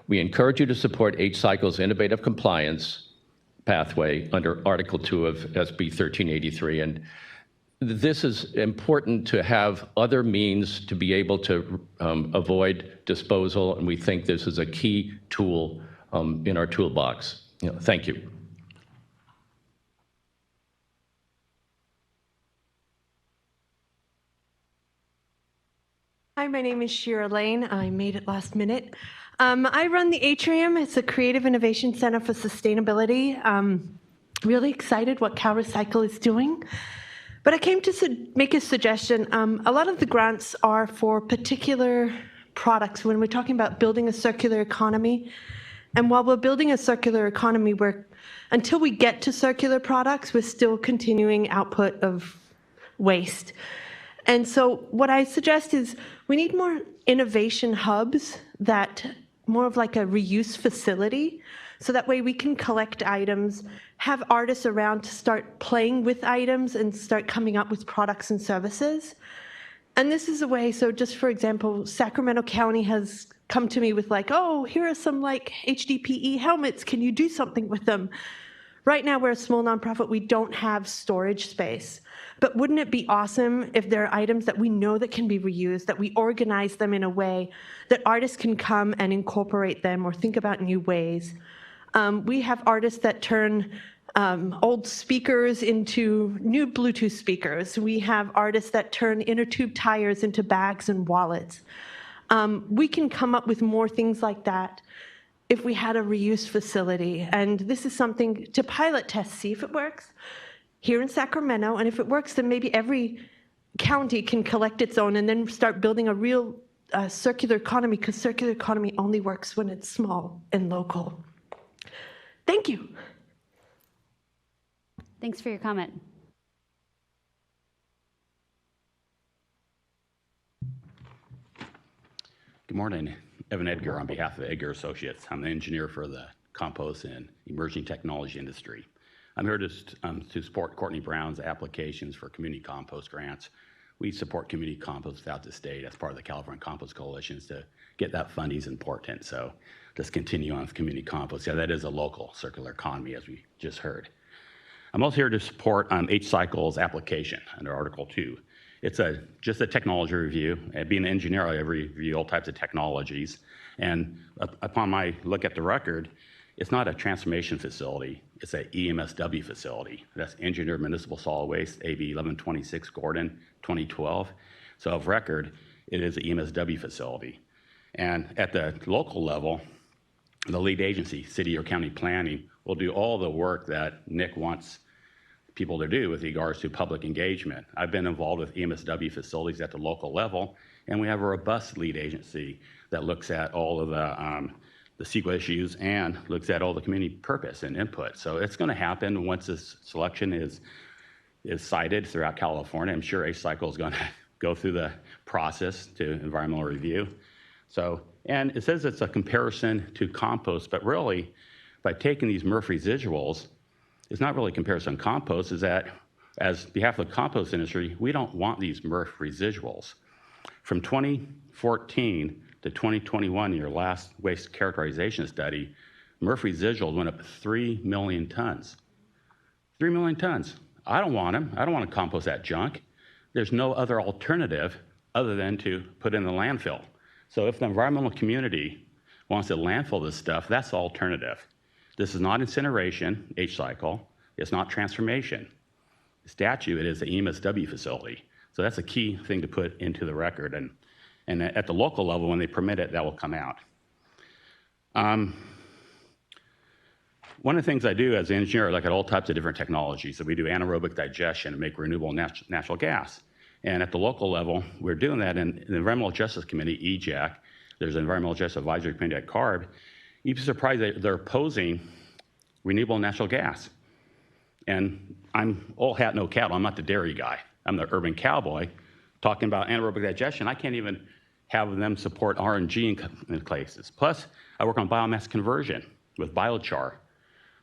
Speaker 17: We encourage you to support H-Cycle's innovative compliance pathway under Article 2 of SB 1383. And this is important to have other means to be able to avoid disposal, and we think this is a key tool in our toolbox. Thank you.
Speaker 18: Hi, my name is Shira Lane. I made it last minute. I run the Atrium. It's a Creative Innovation Center for Sustainability. Really excited what CalRecycle is doing. But I came to make a suggestion. A lot of the grants are for particular products when we're talking about building a circular economy. And while we're building a circular economy, until we get to circular products, we're still continuing output of waste. And so what I suggest is we need more innovation hubs, that more of like a reuse facility, so that way we can collect items, have artists around to start playing with items and start coming up with products and services. And this is a way, so just for example, Sacramento County has come to me with like, oh, here are some like HDPE helmets, can you do something with them? Right now we're a small nonprofit, we don't have storage space. But wouldn't it be awesome if there are items that we know that can be reused, that we organize them in a way that artists can come and incorporate them or think about new ways? We have artists that turn old speakers into new Bluetooth speakers. We have artists that turn inner tube tires into bags and wallets. We can come up with more things like that if we had a reuse facility. And this is something to pilot test, see if it works here in Sacramento. And if it works, then maybe every county can collect its own and then start building a real circular economy, because circular economy only works when it's small and local. Thank you.
Speaker 1: Thanks for your comment.
Speaker 19: Good morning. Evan Edgar on behalf of Edgar Associates. I'm the engineer for the compost and emerging technology industry. I'm here to support Courtney Brown's applications for community compost grants. We support community compost throughout the state as part of the California Compost Coalition. To get that funding is important. So just continue on with community compost. Yeah, that is a local circular economy, as we just heard. I'm also here to support H-Cycle's application under Article 2. It's just a technology review. And being an engineer, I review all types of technologies. And upon my look at the record, it's not a transformation facility. It's an EMSW facility. That's Engineered Municipal Solid Waste, AB 1126 Gordon, 2012. So of record, it is an EMSW facility. And at the local level, the lead agency, city or county planning, will do all the work that Nick wants people to do with regards to public engagement. I've been involved with EMSW facilities at the local level, and we have a robust lead agency that looks at all of the CEQA issues and looks at all the community purpose and input. So it's going to happen once this selection is cited throughout California. I'm sure H-Cycle is going to go through the process to environmental review. So, and it says it's a comparison to compost, but really, by taking these MRF residuals, it's not really a comparison to compost, is that as behalf of the compost industry, we don't want these MRF residuals. From 2014 to 2021, your last waste characterization study, MRF residuals went up 3 million tons. 3 million tons. I don't want them. I don't want to compost that junk. There's no other alternative other than to put in the landfill. So if the environmental community wants to landfill this stuff, that's the alternative. This is not incineration, H-cycle. It's not transformation. The statute, it is the EMSW facility. So that's a key thing to put into the record. And at the local level, when they permit it, that will come out. One of the things I do as an engineer, I look at all types of different technologies. So we do anaerobic digestion and make renewable natural gas. And at the local level, we're doing that in the Environmental Justice Committee, EJAC. There's an Environmental Justice Advisory Committee at CARB. You'd be surprised that they're opposing renewable natural gas. And I'm all hat, no cattle. I'm not the dairy guy. I'm the urban cowboy talking about anaerobic digestion. I can't even have them support RNG in places. Plus, I work on biomass conversion with biochar.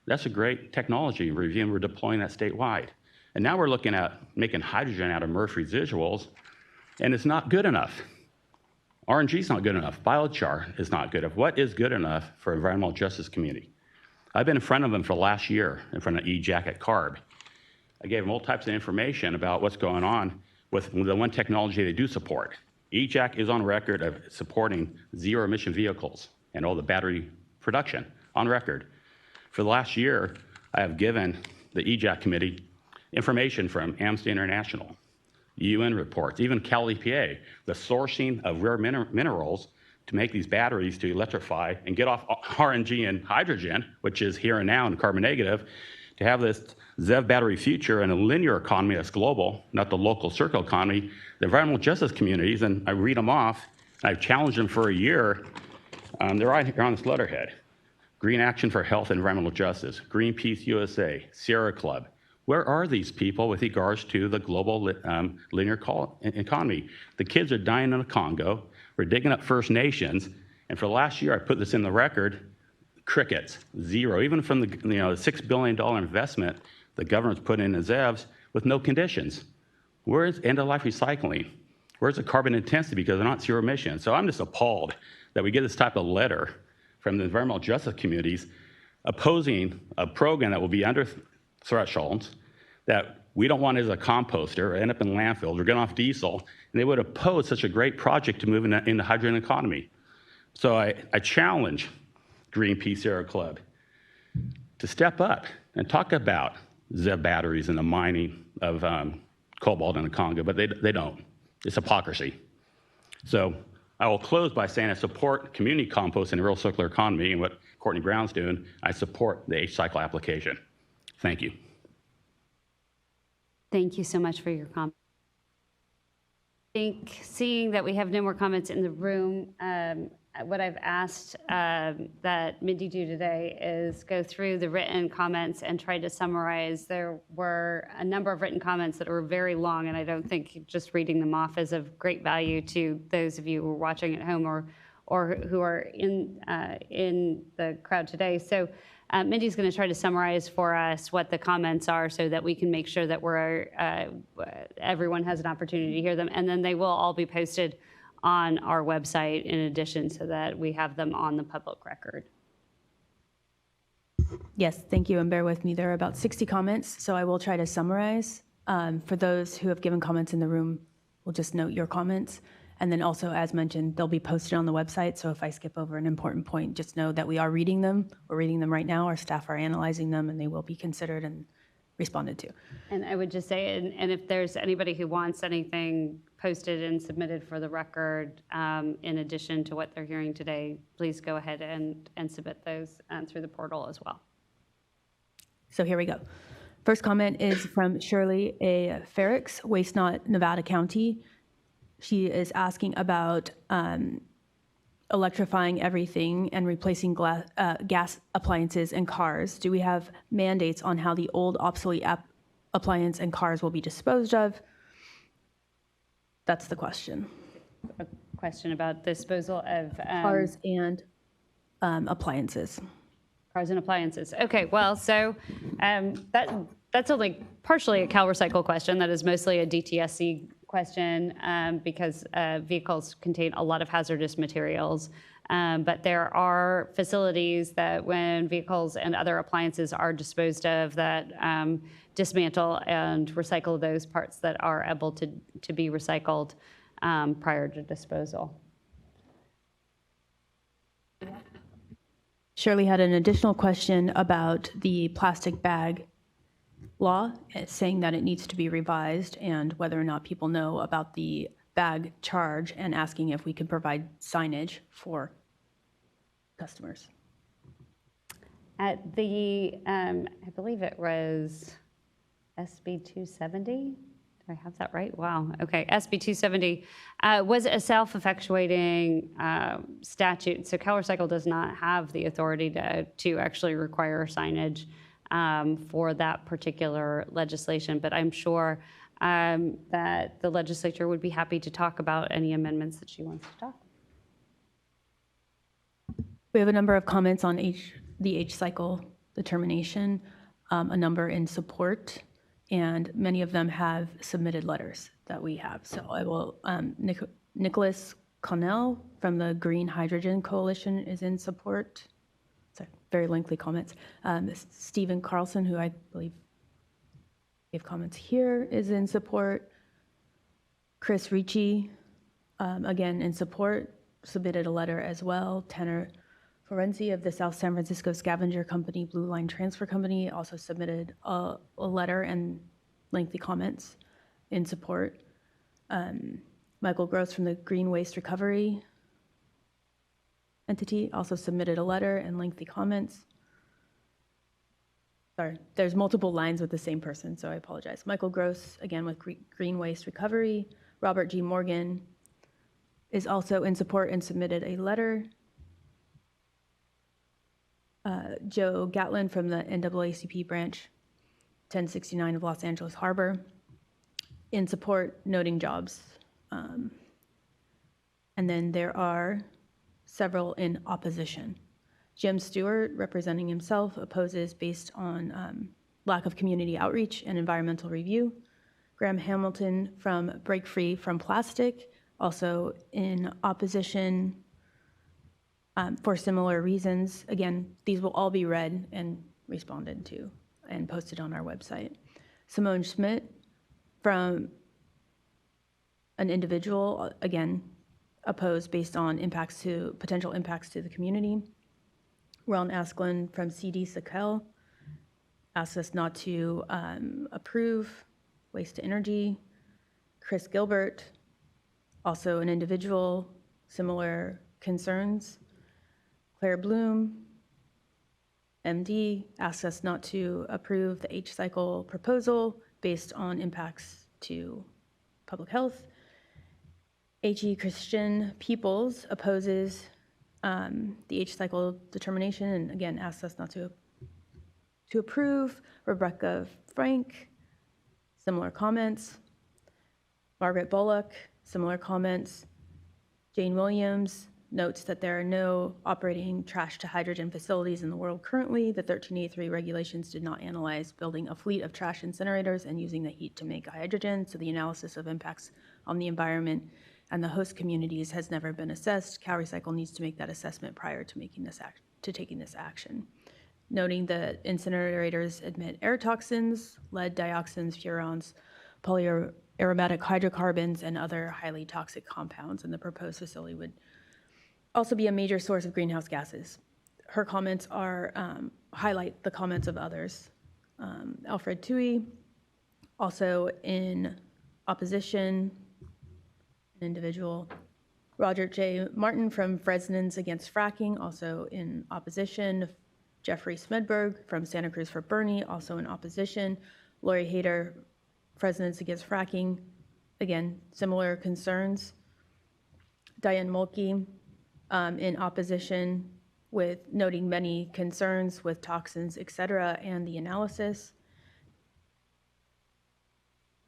Speaker 19: That's a great technology review, and we're deploying that statewide. And now we're looking at making hydrogen out of MRF residuals, and it's not good enough. RNG is not good enough. Biochar is not good enough. What is good enough for environmental justice community? I've been in front of them for the last year, in front of EJAC at CARB. I gave them all types of information about what's going on with the one technology they do support. EJAC is on record of supporting zero emission vehicles and all the battery production on record. For the last year, I have given the EJAC committee information from Amnesty International, UN reports, even Cal EPA, the sourcing of rare minerals to make these batteries to electrify and get off RNG and hydrogen, which is here and now and carbon negative, to have this ZEV battery future in a linear economy that's global, not the local circle economy. The environmental justice communities, and I read them off, I've challenged them for a year. They're right here on this letterhead. Green Action for Health and Environmental Justice, Greenpeace USA, Sierra Club. Where are these people with regards to the global linear economy? The kids are dying in the Congo. We're digging up First Nations. And for the last year, I put this in the record, crickets, zero. Even from the $6 billion investment the government's put in ZEVs with no conditions. Where's end-of-life recycling? Where's the carbon intensity because they're not zero emissions? So I'm just appalled that we get this type of letter from the environmental justice communities opposing a program that will be under thresholds that we don't want as a composter or end up in landfills or get off diesel, and they would oppose such a great project to move in the hydrogen economy. So I challenge Greenpeace Sierra Club to step up and talk about ZEV batteries and the mining of cobalt in the Congo, but they don't. It's hypocrisy. So I will close by saying I support community compost in a real circular economy, and what Courtney Brown's doing, I support the H-cycle application. Thank you.
Speaker 1: Thank you so much for your comment. I think seeing that we have no more comments in the room, what I've asked that Mindy do today is go through the written comments and try to summarize. There were a number of written comments that were very long, and I don't think just reading them off is of great value to those of you who are watching at home or who are in the crowd today. So Mindy's going to try to summarize for us what the comments are so that we can make sure that everyone has an opportunity to hear them, and then they will all be posted on our website in addition so that we have them on the public record.
Speaker 20: Yes, thank you, and bear with me. There are about 60 comments, so I will try to summarize. For those who have given comments in the room, we'll just note your comments. And then also, as mentioned, they'll be posted on the website, so if I skip over an important point, just know that we are reading them. We're reading them right now. Our staff are analyzing them, and they will be considered and responded to.
Speaker 1: And I would just say, and if there's anybody who wants anything posted and submitted for the record, in addition to what they're hearing today, please go ahead and submit those through the portal as well.
Speaker 20: So here we go. First comment is from Shirley A. Ferrix, Waste Not, Nevada County. She is asking about electrifying everything and replacing gas appliances and cars, do we have mandates on how the old obsolete appliance and cars will be disposed of? That's the question.
Speaker 1: A question about disposal of
Speaker 20: Cars and appliances.
Speaker 1: Cars and appliances. Okay, well, so that's only partially a CalRecycle question. That is mostly a DTSC question because vehicles contain a lot of hazardous materials. But there are facilities that when vehicles and other appliances are disposed of that dismantle and recycle those parts that are able to be recycled prior to disposal.
Speaker 20: Shirley had an additional question about the plastic bag law, saying that it needs to be revised and whether or not people know about the bag charge, and asking if we could provide signage for customers.
Speaker 1: At the, I believe it was SB 270. Do I have that right? Wow. Okay. SB 270 was a self-effectuating statute. So CalRecycle does not have the authority to actually require signage for that particular legislation. But I'm sure that the legislature would be happy to talk about any amendments that she wants to talk.
Speaker 20: We have a number of comments on the H-cycle determination, a number in support, and many of them have submitted letters that we have. So I will, Nicholas Connell from the Green Hydrogen Coalition is in support. Sorry, very lengthy comments. Stephen Carlson, who I believe gave comments here, is in support. Chris Ricci, again in support, submitted a letter as well. Tanner Forenzi of the South San Francisco Scavenger Company, Blue Line Transfer Company, also submitted a letter and lengthy comments in support. Michael Gross from the Green Waste Recovery entity also submitted a letter and lengthy comments. Sorry, there's multiple lines with the same person, so I apologize. Michael Gross, again with Green Waste Recovery. Robert G. Morgan is also in support and submitted a letter. Joe Gatlin from the NAACP branch 1069 of Los Angeles Harbor in support, noting jobs. And then there are several in opposition. Jim Stewart, representing himself, opposes based on lack of community outreach and environmental review. Graham Hamilton from Break Free from Plastic, also in opposition for similar reasons. Again, these will all be read and responded to and posted on our website. Simone Schmidt from an individual, again, opposed based on potential impacts to the community. Ron Asklund from CD Sakel asked us not to approve waste to energy. Chris Gilbert, also an individual, similar concerns. Claire Bloom, MD, asked us not to approve the H-cycle proposal based on impacts to public health. H.E. Christian Peoples opposes the H-cycle determination and again asks us not to approve. Rebecca Frank, similar comments. Margaret Bullock, similar comments. Jane Williams notes that there are no operating trash to hydrogen facilities in the world currently. The 1383 regulations did not analyze building a fleet of trash incinerators and using the heat to make hydrogen, so the analysis of impacts on the environment and the host communities has never been assessed. CalRecycle needs to make that assessment prior to taking this action. Noting that incinerators emit air toxins, lead, dioxins, furans, polyaromatic hydrocarbons, and other highly toxic compounds, and the proposed facility would also be a major source of greenhouse gases. Her comments are highlight the comments of others. Alfred Tui, also in opposition, an individual. Roger J. Martin from Fresnans Against Fracking, also in opposition. Jeffrey Smedberg from Santa Cruz for Bernie, also in opposition. Lori Hayter, Fresnans Against Fracking, again, similar concerns. Diane Mulkey in opposition with noting many concerns with toxins, et cetera, and the analysis.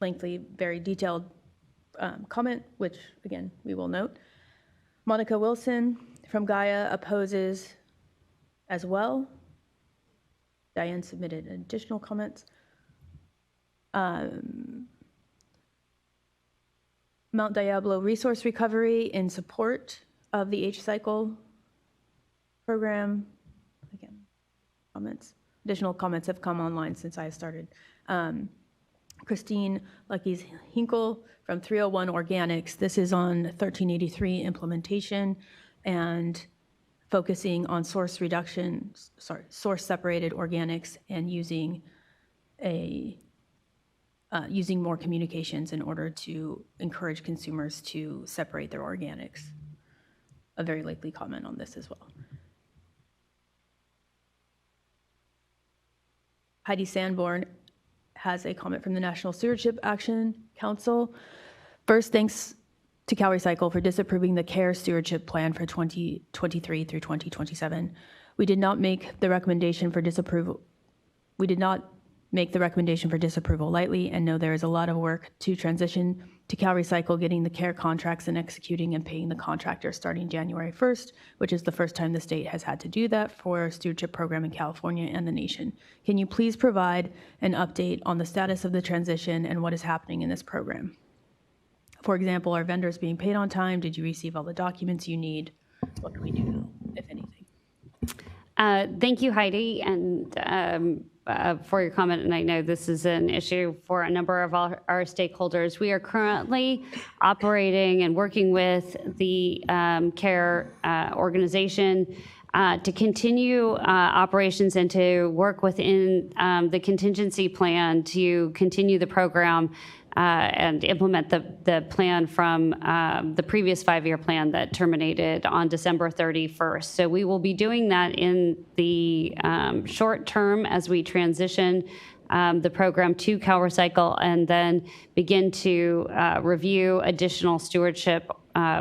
Speaker 20: Lengthy, very detailed comment, which again, we will note. Monica Wilson from Gaia opposes as well. Diane submitted additional comments. Mount Diablo Resource Recovery in support of the H-Cycle program. Again, comments. Additional comments have come online since I started. Christine Lucky's Hinkle from 301 Organics. This is on 1383 implementation and focusing on source separated organics and using more communications in order to encourage consumers to separate their organics. A very likely comment on this as well. Heidi Sanborn has a comment from the National Stewardship Action Council. First, thanks to CalRecycle for disapproving the CARE stewardship plan for 2023 through 2027. We did not make the recommendation for disapproval. We did not make the recommendation for disapproval lightly and know there is a lot of work to transition to CalRecycle getting the CARE contracts and executing and paying the contractor starting January 1st, which is the first time the state has had to do that for a stewardship program in California and the nation. Can you please provide an update on the status of the transition and what is happening in this program? For example, are vendors being paid on time? Did you receive all the documents you need? What can we do, if anything?
Speaker 1: Thank you, Heidi, and for your comment. And I know this is an issue for a number of our stakeholders. We are currently operating and working with the CARE organization to continue operations and to work within the contingency plan to continue the program and implement the plan from the previous 5-year plan that terminated on December 31st. So we will be doing that in the short term as we transition the program to CalRecycle and then begin to review additional stewardship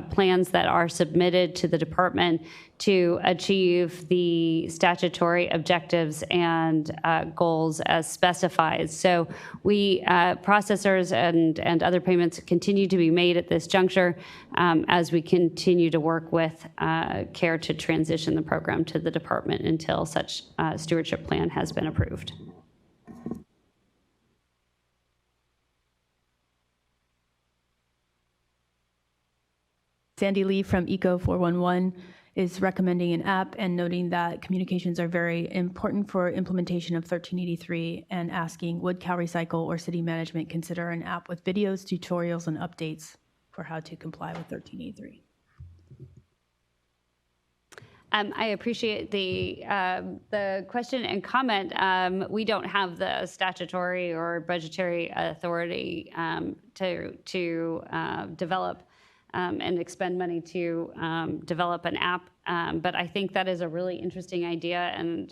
Speaker 1: plans that are submitted to the department to achieve the statutory objectives and goals as specified. So we, processors and other payments continue to be made at this juncture as we continue to work with CARE to transition the program to the department until such stewardship plan has been approved.
Speaker 20: Sandy Lee from Eco 411 is recommending an app and noting that communications are very important for implementation of 1383 and asking, would CalRecycle or city management consider an app with videos, tutorials, and updates for how to comply with 1383?
Speaker 1: I appreciate the question and comment. We don't have the statutory or budgetary authority to develop and expend money to develop an app. But I think that is a really interesting idea. And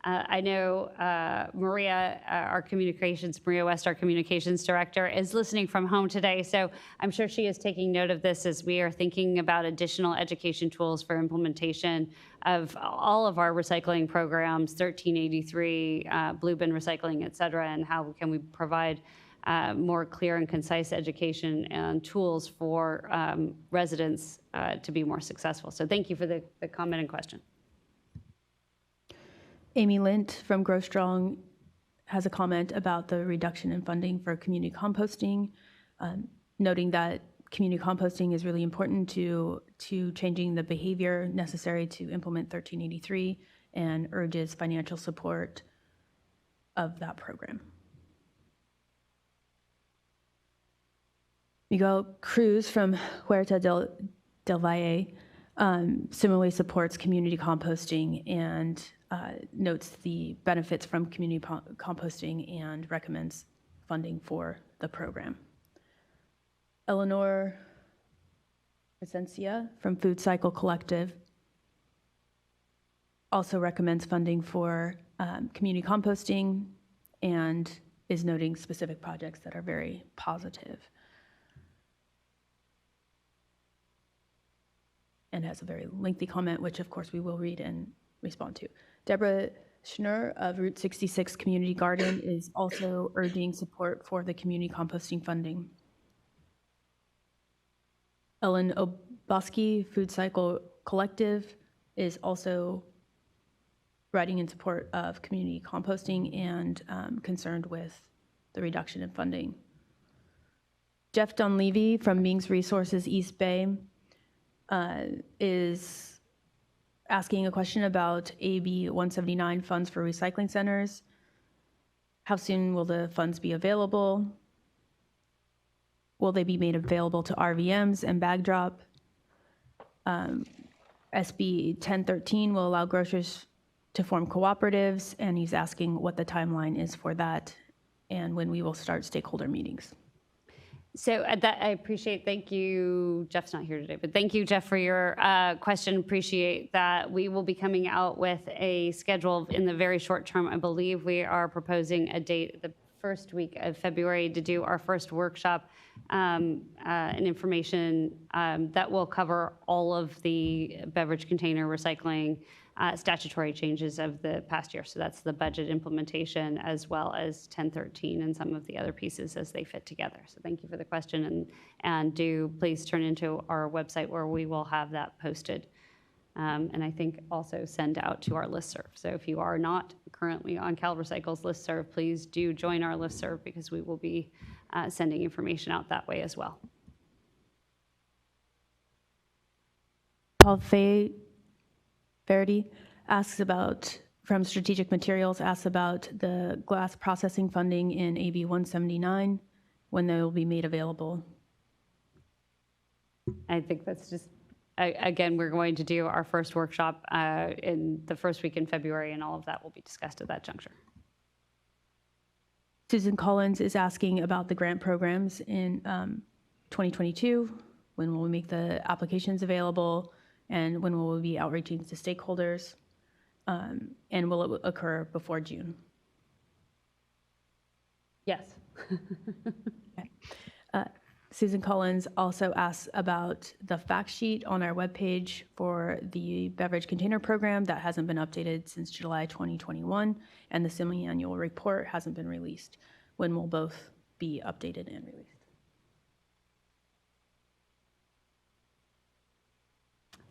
Speaker 1: I know Maria West, our communications director, is listening from home today. So I'm sure she is taking note of this as we are thinking about additional education tools for implementation of all of our recycling programs, 1383, blue bin recycling, et cetera, and how can we provide more clear and concise education and tools for residents to be more successful. So thank you for the comment and question.
Speaker 20: Amy Lint from Grow Strong has a comment about the reduction in funding for community composting, noting that community composting is really important to changing the behavior necessary to implement 1383 and urges financial support of that program. Miguel Cruz from Huerta del Valle similarly supports community composting and notes the benefits from community composting and recommends funding for the program. Eleanor Presencia from Food Cycle Collective also recommends funding for community composting and is noting specific projects that are very positive. and has a very lengthy comment, which of course we will read and respond to. Deborah Schnur of Route 66 Community Garden is also urging support for the community composting funding. Ellen Oboski, Food Cycle Collective, is also writing in support of community composting and concerned with the reduction in funding. Jeff Dunleavy from Mings Resources East Bay is asking a question about AB 179 funds for recycling centers. How soon will the funds be available? Will they be made available to RVMs and bag drop? SB 1013 will allow grocers to form cooperatives, and he's asking what the timeline is for that and when we will start stakeholder meetings.
Speaker 1: So that I appreciate, thank you, Jeff's not here today, but thank you, Jeff, for your question. Appreciate that. We will be coming out with a schedule in the very short term. I believe we are proposing a date the first week of February to do our first workshop and information that will cover all of the beverage container recycling statutory changes of the past year. So that's the budget implementation as well as 1013 and some of the other pieces as they fit together. So thank you for the question, and do please turn into our website where we will have that posted. And I think also send out to our listserv. So if you are not currently on CalRecycle's listserv, please do join our listserv because we will be sending information out that way as well.
Speaker 20: Paul Verity asks about, from Strategic Materials, asks about the glass processing funding in AB 179, when they will be made available.
Speaker 1: I think that's just, again, we're going to do our first workshop in the first week in February, and all of that will be discussed at that juncture.
Speaker 20: Susan Collins is asking about the grant programs in 2022. When will we make the applications available? And when will we be outreaching to stakeholders? And will it occur before June?
Speaker 1: Yes.
Speaker 20: Okay. Susan Collins also asks about the fact sheet on our webpage for the beverage container program that hasn't been updated since July 2021, and the semi-annual report hasn't been released. When will both be updated and released?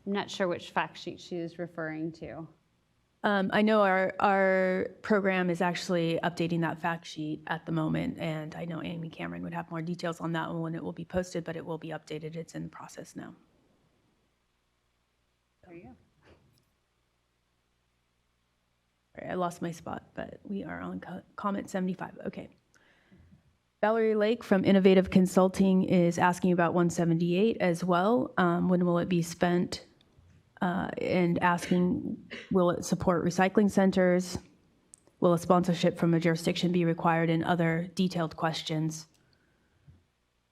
Speaker 1: I'm not sure which fact sheet she is referring to.
Speaker 20: I know our program is actually updating that fact sheet at the moment, and I know Amy Cameron would have more details on that one when it will be posted, but it will be updated. It's in the process now.
Speaker 1: There you go.
Speaker 20: All right, I lost my spot, but we are on comment 75. Okay. Valerie Lake from Innovative Consulting is asking about 178 as well. When will it be spent? And asking, will it support recycling centers? Will a sponsorship from a jurisdiction be required, and other detailed questions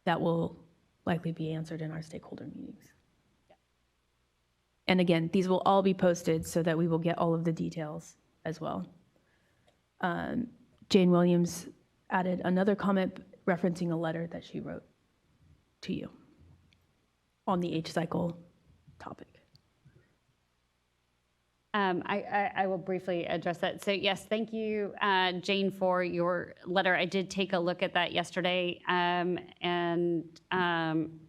Speaker 20: that will likely be answered in our stakeholder meetings. Yeah. And again, these will all be posted so that we will get all of the details as well. Jane Williams added another comment referencing a letter that she wrote to you on the H-cycle topic.
Speaker 1: I will briefly address that. So yes, thank you, Jane, for your letter. I did take a look at that yesterday, and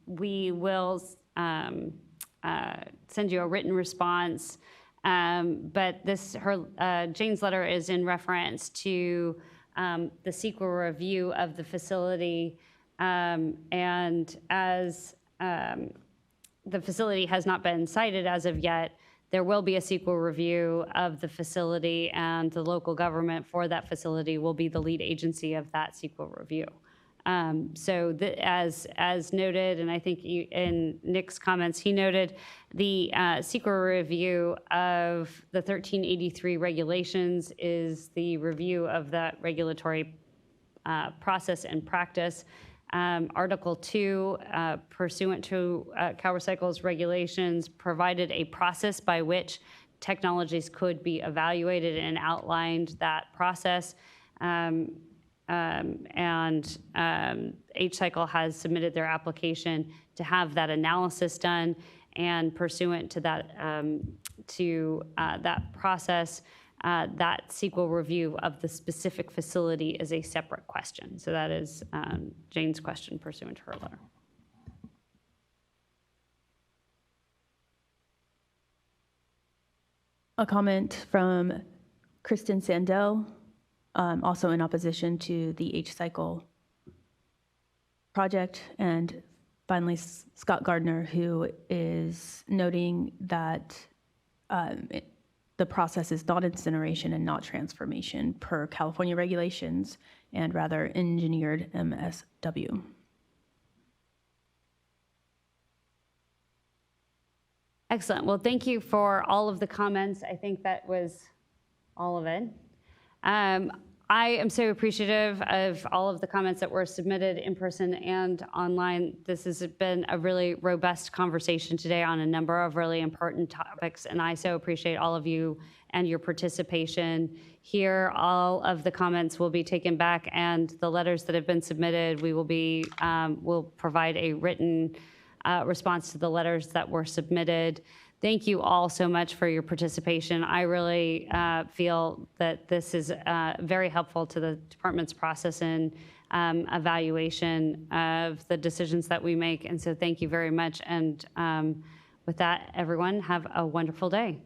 Speaker 1: we will send you a written response. But Jane's letter is in reference to the CEQA review of the facility, and as the facility has not been cited as of yet, there will be a CEQA review of the facility, and the local government for that facility will be the lead agency of that CEQA review. So as noted, and I think in Nick's comments, he noted the CEQA review of the 1383 regulations is the review of that regulatory process and practice. Article 2, pursuant to CalRecycle's regulations, provided a process by which technologies could be evaluated and outlined that process. H-Cycle has submitted their application to have that analysis done, and pursuant to that, that process, that CEQA review of the specific facility is a separate question. So that is Jane's question pursuant to her letter.
Speaker 20: A comment from Kristen Sandell, also in opposition to the H-cycle project. And finally, Scott Gardner, who is noting that the process is not incineration and not transformation per California regulations, and rather engineered MSW.
Speaker 1: Excellent. Well, thank you for all of the comments. I think that was all of it. I am so appreciative of all of the comments that were submitted in person and online. This has been a really robust conversation today on a number of really important topics, and I so appreciate all of you and your participation here. All of the comments will be taken back, and the letters that have been submitted, we will be, will provide a written response to the letters that were submitted. Thank you all so much for your participation. I really feel that this is very helpful to the department's process and evaluation of the decisions that we make. And so thank you very much. And with that, everyone, have a wonderful day.